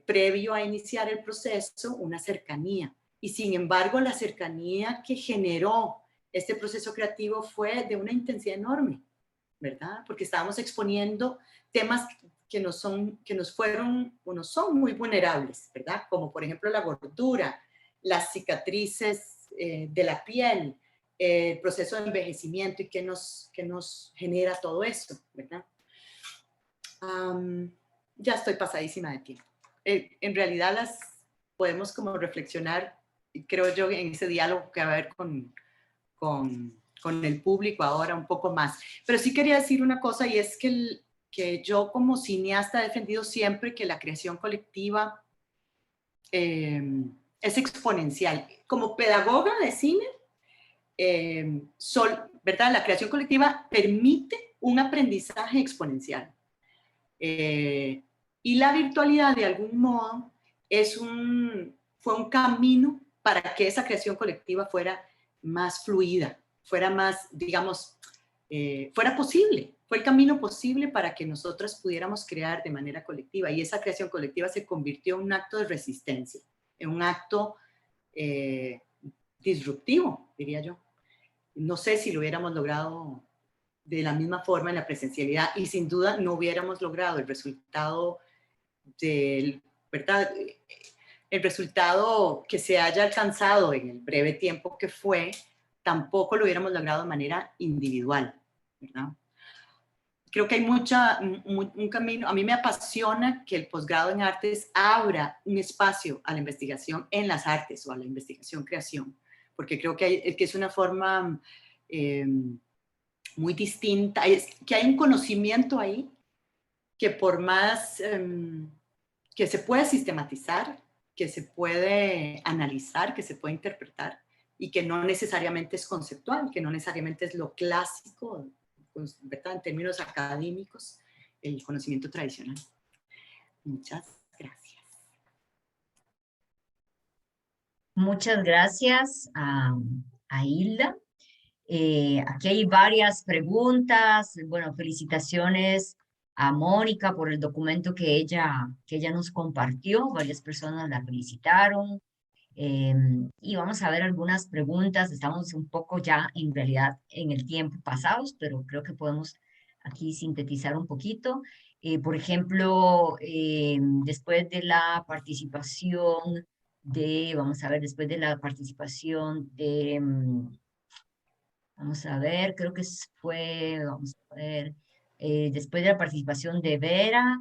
previo a iniciar el proceso, una cercanía. Y sin embargo, la cercanía que generó este proceso creativo fue de una intensidad enorme, ¿verdad? Porque estábamos exponiendo temas que nos fueron o nos son muy vulnerables, ¿verdad? Como por ejemplo la gordura, las cicatrices de la piel, el proceso de envejecimiento y qué nos genera todo eso, ¿verdad? Ya estoy pasadísima de tiempo. En realidad las podemos como reflexionar, creo yo, en ese diálogo que va a haber con el público ahora un poco más. Pero sí quería decir una cosa, y es que yo como cineasta he defendido siempre que la creación colectiva es exponencial. Como pedagoga de cine, ¿verdad? La creación colectiva permite un aprendizaje exponencial. Y la virtualidad, de algún modo, fue un camino para que esa creación colectiva fuera más fluida, fuera más, digamos, fuera posible. Fue el camino posible para que nosotras pudiéramos crear de manera colectiva, y esa creación colectiva se convirtió en un acto de resistencia, en un acto disruptivo, diría yo. No sé si lo hubiéramos logrado de la misma forma en la presencialidad, y sin duda no hubiéramos logrado el resultado ¿verdad? El resultado que se haya alcanzado en el breve tiempo que fue, tampoco lo hubiéramos logrado de manera individual, ¿verdad? Creo que hay un camino. A mí me apasiona que el posgrado en artes abra un espacio a la investigación en las artes o a la investigación-creación, porque creo que es una forma muy distinta, que hay un conocimiento ahí que por más que se puede sistematizar, que se puede analizar, que se puede interpretar, y que no necesariamente es conceptual, que no necesariamente es lo clásico, ¿verdad? En términos académicos, el conocimiento tradicional. Muchas gracias. Muchas gracias a Hilda. Aquí hay varias preguntas. Bueno, felicitaciones a Mónica por el documento que ella nos compartió. Varias personas la felicitaron. Y vamos a ver algunas preguntas. Estamos un poco ya en realidad en el tiempo pasados, pero creo que podemos aquí sintetizar un poquito. Por ejemplo, después de la participación vamos a ver, después de la participación de, vamos a ver, creo que fue, vamos a ver, después de la participación de Vera,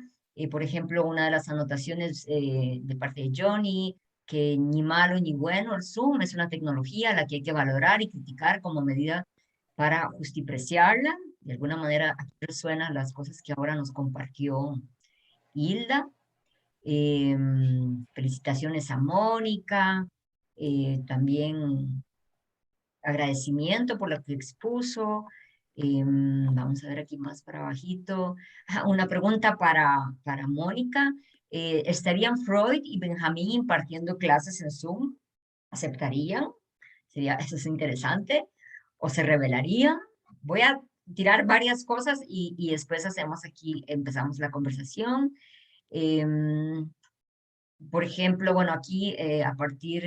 por ejemplo, una de las anotaciones de parte de Johnny, que ni malo ni bueno, el Zoom es una tecnología a la que hay que valorar y criticar como medida para justipreciarla. De alguna manera, aquí resuenan las cosas que ahora nos compartió Hilda. Felicitaciones a Mónica, también agradecimiento por lo que expuso. Vamos a ver aquí más para abajito. Una pregunta para Mónica. ¿Estarían Freud y Benjamín impartiendo clases en Zoom? ¿Aceptarían? Eso es interesante. ¿O se rebelarían? Voy a tirar varias cosas y después empezamos la conversación. Por ejemplo, bueno, aquí a partir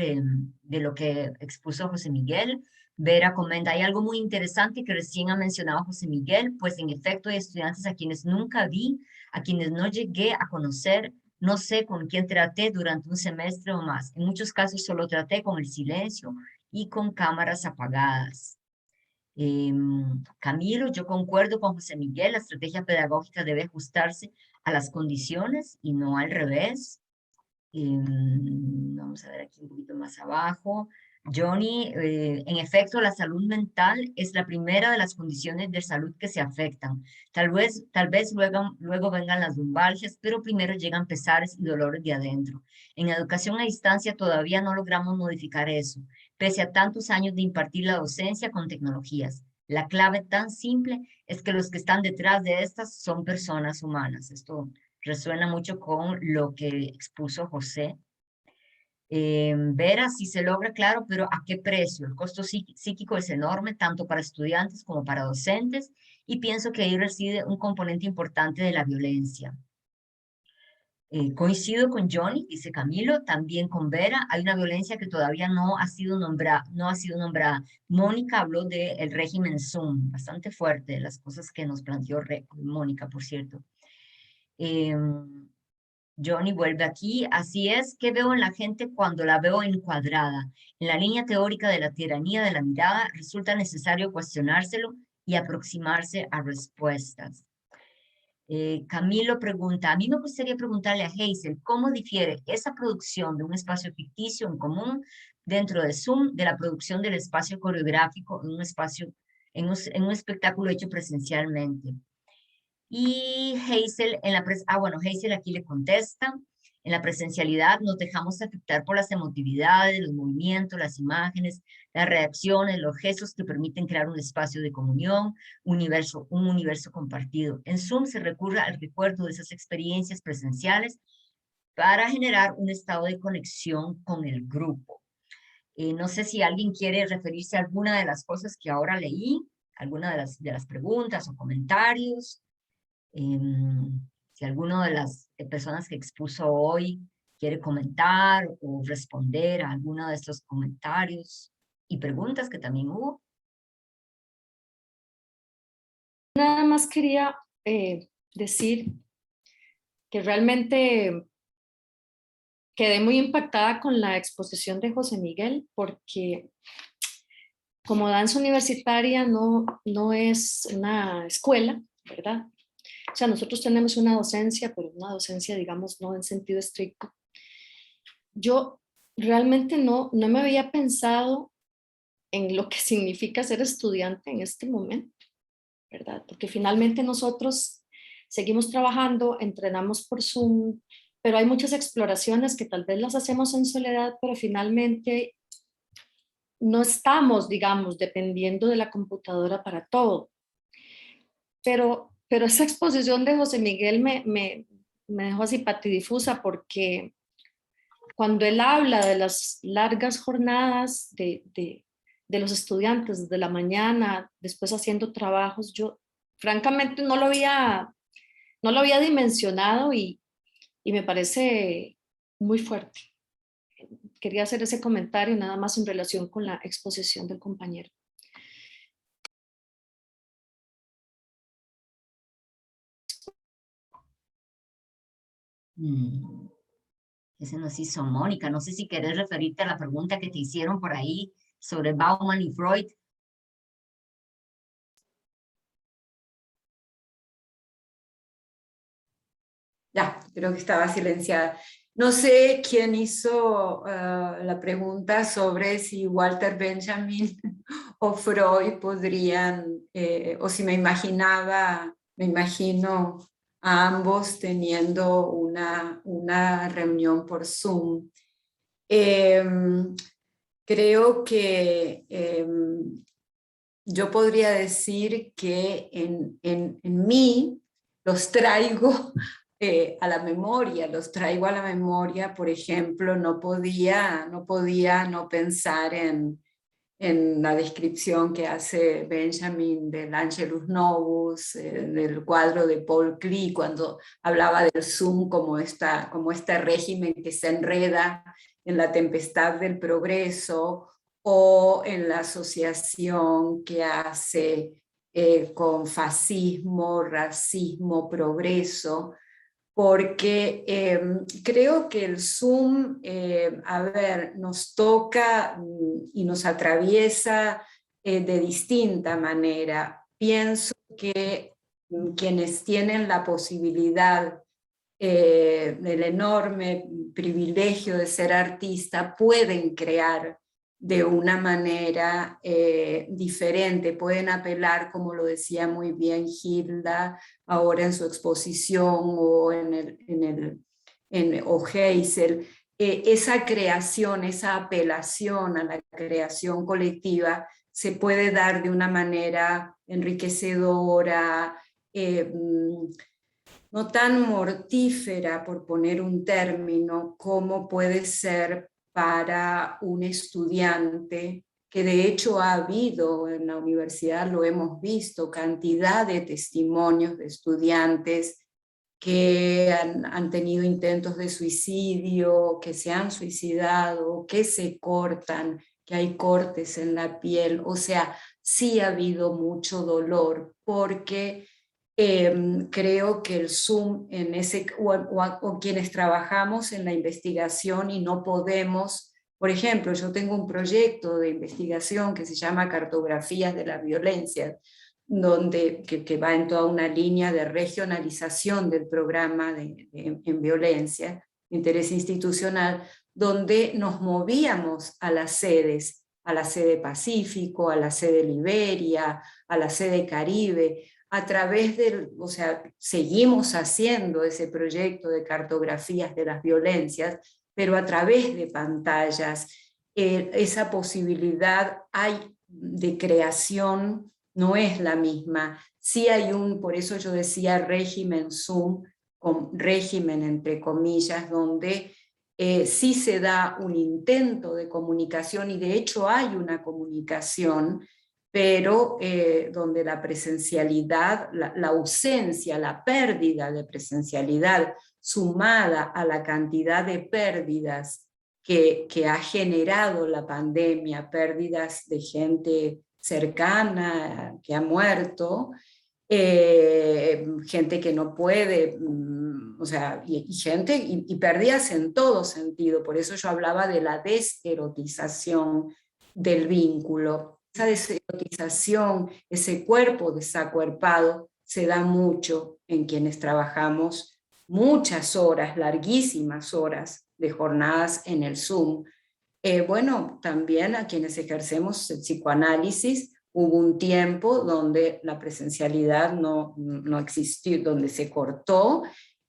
de lo que expuso José Miguel, Vera comenta, hay algo muy interesante que recién ha mencionado José Miguel, pues en efecto hay estudiantes a quienes nunca vi, a quienes no llegué a conocer, no sé con quién traté durante un semestre o más. En muchos casos solo traté con el silencio y con cámaras apagadas. Camilo, yo concuerdo con José Miguel, la estrategia pedagógica debe ajustarse a las condiciones y no al revés. Vamos a ver aquí un poquito más abajo. Johnny, en efecto, la salud mental es la primera de las condiciones de salud que se afectan. Tal vez luego vengan las lumbalgias, pero primero llegan pesares y dolores de adentro. En educación a distancia todavía no logramos modificar eso, pese a tantos años de impartir la docencia con tecnologías. La clave tan simple es que los que están detrás de estas son personas humanas. Esto resuena mucho con lo que expuso José. Vera, si se logra, claro, pero ¿a qué precio? El costo psíquico es enorme, tanto para estudiantes como para docentes, y pienso que ahí reside un componente importante de la violencia. Coincido con Johnny, dice Camilo, también con Vera, hay una violencia que todavía no ha sido nombrada. Mónica habló del régimen Zoom, bastante fuerte, las cosas que nos planteó Mónica, por cierto. Johnny vuelve aquí. Así es, ¿qué veo en la gente cuando la veo encuadrada? En la línea teórica de la tiranía de la mirada, resulta necesario cuestionárselo y aproximarse a respuestas. Camilo pregunta, a mí me gustaría preguntarle a Hazel, ¿cómo difiere esa producción de un espacio ficticio en común dentro de Zoom de la producción del espacio coreográfico en un espacio, en un espectáculo hecho presencialmente? Y Hazel, Hazel aquí le contesta, en la presencialidad nos dejamos afectar por las emotividades, los movimientos, las imágenes, las reacciones, los gestos que permiten crear un espacio de comunión, un universo compartido. En Zoom se recurre al recuerdo de esas experiencias presenciales para generar un estado de conexión con el grupo. No sé si alguien quiere referirse a alguna de las cosas que ahora leí, alguna de las preguntas o comentarios. Si alguno de las personas que expuso hoy quiere comentar o responder a alguno de estos comentarios y preguntas que también hubo. Nada más quería decir que realmente quedé muy impactada con la exposición de José Miguel porque como danza universitaria no es una escuela, ¿verdad? O sea, nosotros tenemos una docencia, pero una docencia, digamos, no en sentido estricto. Yo realmente no me había pensado en lo que significa ser estudiante en este momento, ¿verdad? Porque finalmente nosotros seguimos trabajando, entrenamos por Zoom, pero hay muchas exploraciones que tal vez las hacemos en soledad, pero finalmente no estamos, digamos, dependiendo de la computadora para todo. Pero esa exposición de José Miguel me dejó así patidifusa porque cuando él habla de las largas jornadas de los estudiantes desde la mañana, después haciendo trabajos, yo francamente no lo había dimensionado y me parece muy fuerte. Quería hacer ese comentario nada más en relación con la exposición del compañero. que se nos hizo Mónica. No sé si querés referirte a la pregunta que te hicieron por ahí sobre Bauman y Freud. Ya, creo que estaba silenciada. No sé quién hizo la pregunta sobre si Walter Benjamin o Freud podrían, o si me imagino a ambos teniendo una reunión por Zoom. Creo que yo podría decir que en mí los traigo a la memoria, por ejemplo, no podía no pensar en la descripción que hace Benjamin del Angelus Novus, del cuadro de Paul Klee, cuando hablaba del Zoom como este régimen que se enreda en la tempestad del progreso, o en la asociación que hace con fascismo, racismo, progreso, porque creo que el Zoom, nos toca y nos atraviesa de distinta manera. Pienso que quienes tienen la posibilidad del enorme privilegio de ser artista pueden crear de una manera diferente, pueden apelar, como lo decía muy bien Hilda, ahora en su exposición, o o Geisel, esa creación, esa apelación a la creación colectiva se puede dar de una manera enriquecedora, no tan mortífera, por poner un término, como puede ser para un estudiante, que de hecho ha habido en la universidad, lo hemos visto, cantidad de testimonios de estudiantes que han tenido intentos de suicidio, que se han suicidado, que se cortan, que hay cortes en la piel. O sea, sí ha habido mucho dolor, porque creo que el Zoom, o quienes trabajamos en la investigación y no podemos, por ejemplo, yo tengo un proyecto de investigación que se llama Cartografías de la Violencia, que va en toda una línea de regionalización del programa en violencia, interés institucional, donde nos movíamos a las sedes, a la sede Pacífico, a la sede Liberia, a la sede Caribe, a través seguimos haciendo ese proyecto de cartografías de las violencias, pero a través de pantallas. Esa posibilidad de creación no es la misma. Sí hay por eso yo decía régimen Zoom, con régimen entre comillas, donde sí se da un intento de comunicación, y de hecho hay una comunicación, pero donde la presencialidad, la ausencia, la pérdida de presencialidad, sumada a la cantidad de pérdidas que ha generado la pandemia, pérdidas de gente cercana que ha muerto, gente que no puede, y pérdidas en todo sentido. Por eso yo hablaba de la deserotización del vínculo. Esa deserotización, ese cuerpo desacuerpado, se da mucho en quienes trabajamos muchas horas, larguísimas horas de jornadas en el Zoom. También a quienes ejercemos el psicoanálisis, hubo un tiempo donde la presencialidad no existió, donde se cortó,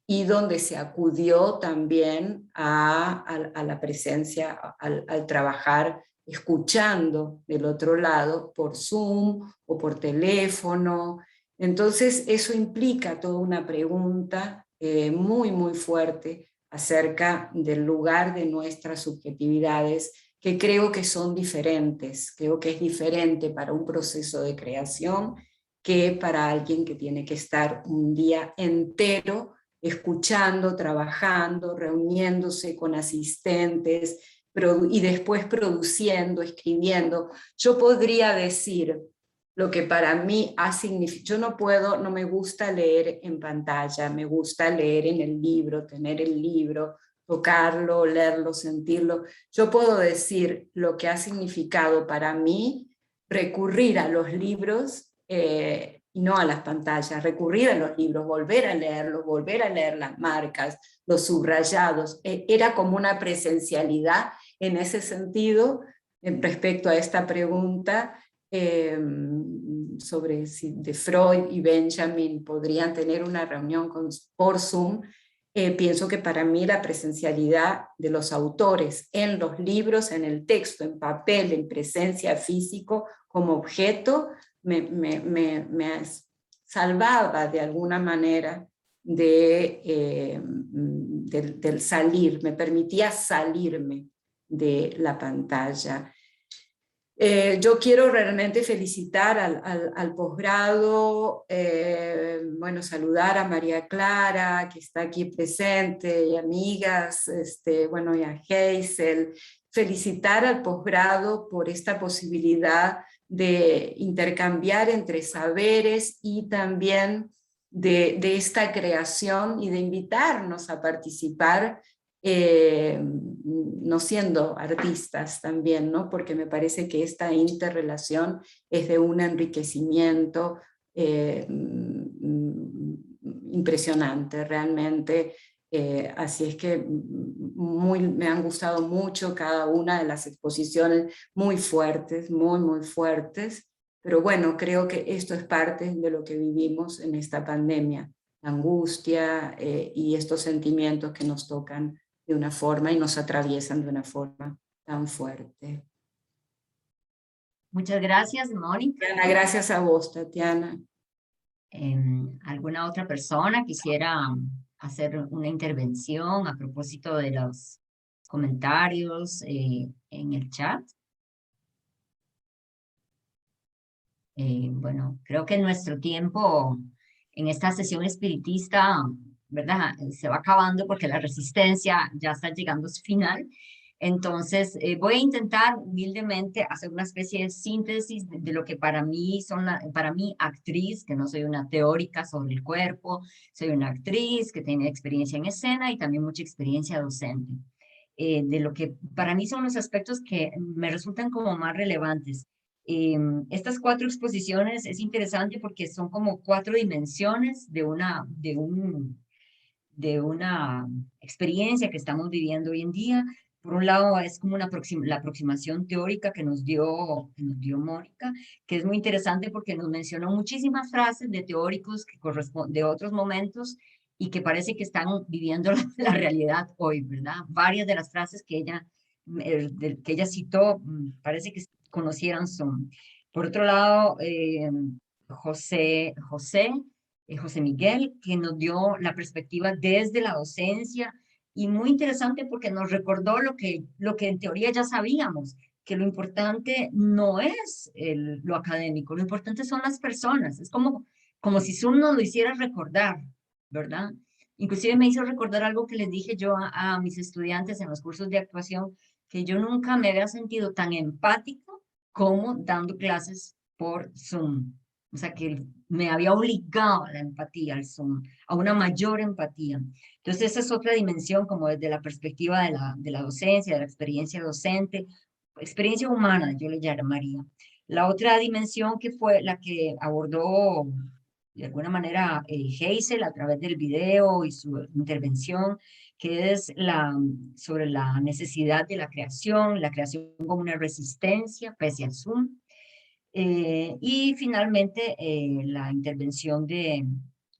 y donde se acudió también a la presencia, al trabajar escuchando del otro lado por Zoom o por teléfono. Entonces eso implica toda una pregunta muy, muy fuerte acerca del lugar de nuestras subjetividades, que creo que son diferentes. Creo que es diferente para un proceso de creación que para alguien que tiene que estar un día entero escuchando, trabajando, reuniéndose con asistentes, y después produciendo, escribiendo. Yo podría decir lo que para mí ha significado. Yo no me gusta leer en pantalla, me gusta leer en el libro, tener el libro, tocarlo, leerlo, sentirlo. Yo puedo decir lo que ha significado para mí recurrir a los libros y no a las pantallas, recurrir a los libros, volver a leerlos, volver a leer las marcas, los subrayados. Era como una presencialidad en ese sentido respecto a esta pregunta sobre si de Freud y Benjamin podrían tener una reunión por Zoom. Pienso que para mí la presencialidad de los autores en los libros, en el texto, en papel, en presencia físico, como objeto, me salvaba de alguna manera del salir, me permitía salirme de la pantalla. Yo quiero realmente felicitar al posgrado, bueno, saludar a María Clara, que está aquí presente, y amigas, bueno, y a Hazel, felicitar al posgrado por esta posibilidad de intercambiar entre saberes y también de esta creación y de invitarnos a participar, no siendo artistas también, ¿no? Porque me parece que esta interrelación es de un enriquecimiento impresionante realmente. Así es que me han gustado mucho cada una de las exposiciones, muy fuertes, muy fuertes, pero bueno, creo que esto es parte de lo que vivimos en esta pandemia, la angustia y estos sentimientos que nos tocan de una forma y nos atraviesan de una forma tan fuerte. Muchas gracias, Mónica. Gracias a vos, Tatiana. ¿Alguna otra persona quisiera hacer una intervención a propósito de los comentarios en el chat? Bueno, creo que nuestro tiempo en esta sesión espiritista, ¿verdad?, se va acabando porque la resistencia ya está llegando a su final. Entonces, voy a intentar humildemente hacer una especie de síntesis de lo que para mí para mí actriz, que no soy una teórica sobre el cuerpo, soy una actriz que tiene experiencia en escena y también mucha experiencia docente. De lo que para mí son los aspectos que me resultan como más relevantes. Estas 4 exposiciones es interesante porque son como 4 dimensiones de una experiencia que estamos viviendo hoy en día. Por un lado es como la aproximación teórica que nos dio Mónica, que es muy interesante porque nos mencionó muchísimas frases de teóricos que de otros momentos y que parece que están viviendo la realidad hoy, ¿verdad? Varias de las frases que ella citó parece que conocieran son. Por otro lado, José Miguel, que nos dio la perspectiva desde la docencia, y muy interesante porque nos recordó lo que en teoría ya sabíamos, que lo importante no es lo académico, lo importante son las personas. Es como si Zoom nos lo hiciera recordar, ¿verdad? Inclusive me hizo recordar algo que les dije yo a mis estudiantes en los cursos de actuación, que yo nunca me había sentido tan empático como dando clases por Zoom. O sea, que me había obligado a la empatía, al Zoom, a una mayor empatía. Entonces, esa es otra dimensión, como desde la perspectiva de la docencia, de la experiencia docente, experiencia humana, yo le llamaría. La otra dimensión que fue la que abordó de alguna manera Hazel a través del video y su intervención, que es sobre la necesidad de la creación como una resistencia pese al Zoom. Y finalmente la intervención de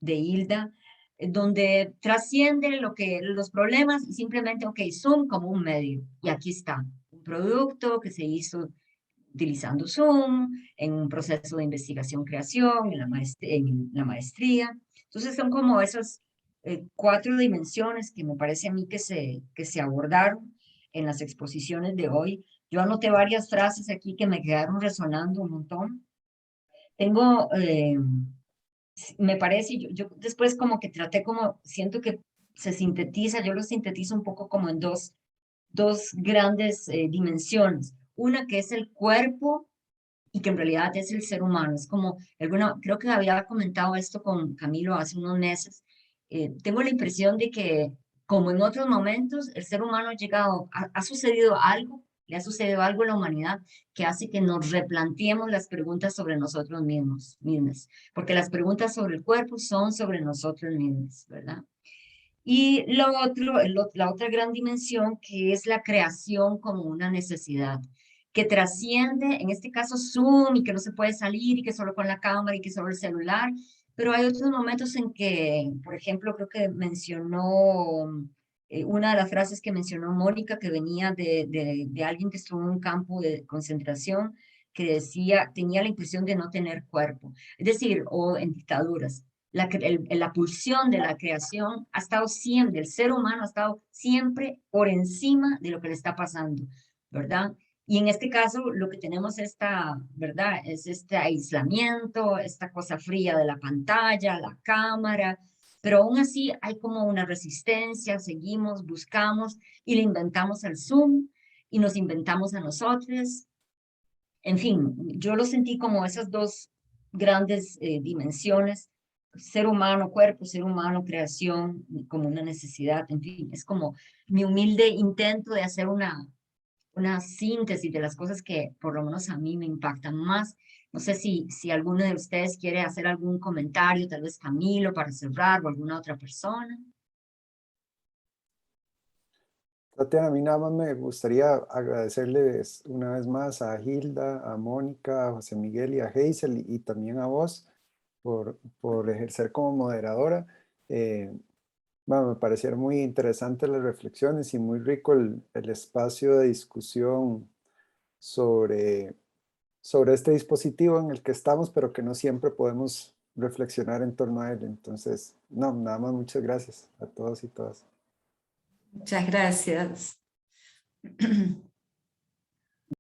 Hilda, donde trasciende los problemas y simplemente, ok, Zoom como un medio. Y aquí está, un producto que se hizo utilizando Zoom, en un proceso de investigación-creación, en la maestría. Entonces son como esas 4 dimensiones que me parece a mí que se abordaron en las exposiciones de hoy. Yo anoté varias frases aquí que me quedaron resonando un montón. Tengo, me parece, yo después como que siento que se sintetiza, yo lo sintetizo un poco como en dos grandes dimensiones. Una que es el cuerpo y que en realidad es el ser humano. Es como, creo que había comentado esto con Camilo hace unos meses. Tengo la impresión de que como en otros momentos, el ser humano ha llegado, ha sucedido algo, le ha sucedido algo a la humanidad que hace que nos replanteemos las preguntas sobre nosotros mismos, porque las preguntas sobre el cuerpo son sobre nosotros mismos, ¿verdad? Y lo otro, la otra gran dimensión que es la creación como una necesidad, que trasciende, en este caso Zoom, y que no se puede salir, y que solo con la cámara, y que solo el celular, pero hay otros momentos en que, por ejemplo, creo que mencionó, una de las frases que mencionó Mónica, que venía de alguien que estuvo en un campo de concentración, que decía, tenía la impresión de no tener cuerpo, es decir, o en dictaduras. La pulsión de la creación ha estado siempre, el ser humano ha estado siempre por encima de lo que le está pasando, ¿verdad? Y en este caso lo que tenemos ¿verdad? Es este aislamiento, esta cosa fría de la pantalla, la cámara, pero aún así hay como una resistencia, seguimos, buscamos y le inventamos al Zoom y nos inventamos a nosotros. En fin, yo lo sentí como esas dos grandes dimensiones, ser humano, cuerpo, ser humano, creación, como una necesidad, en fin, es como mi humilde intento de hacer una síntesis de las cosas que por lo menos a mí me impactan más. No sé si alguno de ustedes quiere hacer algún comentario, tal vez Camilo para cerrar o alguna otra persona. Tatiana, a mí nada más me gustaría agradecerles una vez más a Hilda, a Mónica, a José Miguel y a Hazel y también a vos por ejercer como moderadora. Bueno, me parecieron muy interesantes las reflexiones y muy rico el espacio de discusión sobre este dispositivo en el que estamos, pero que no siempre podemos reflexionar en torno a él. Entonces, no, nada más muchas gracias a todos y todas. Muchas gracias.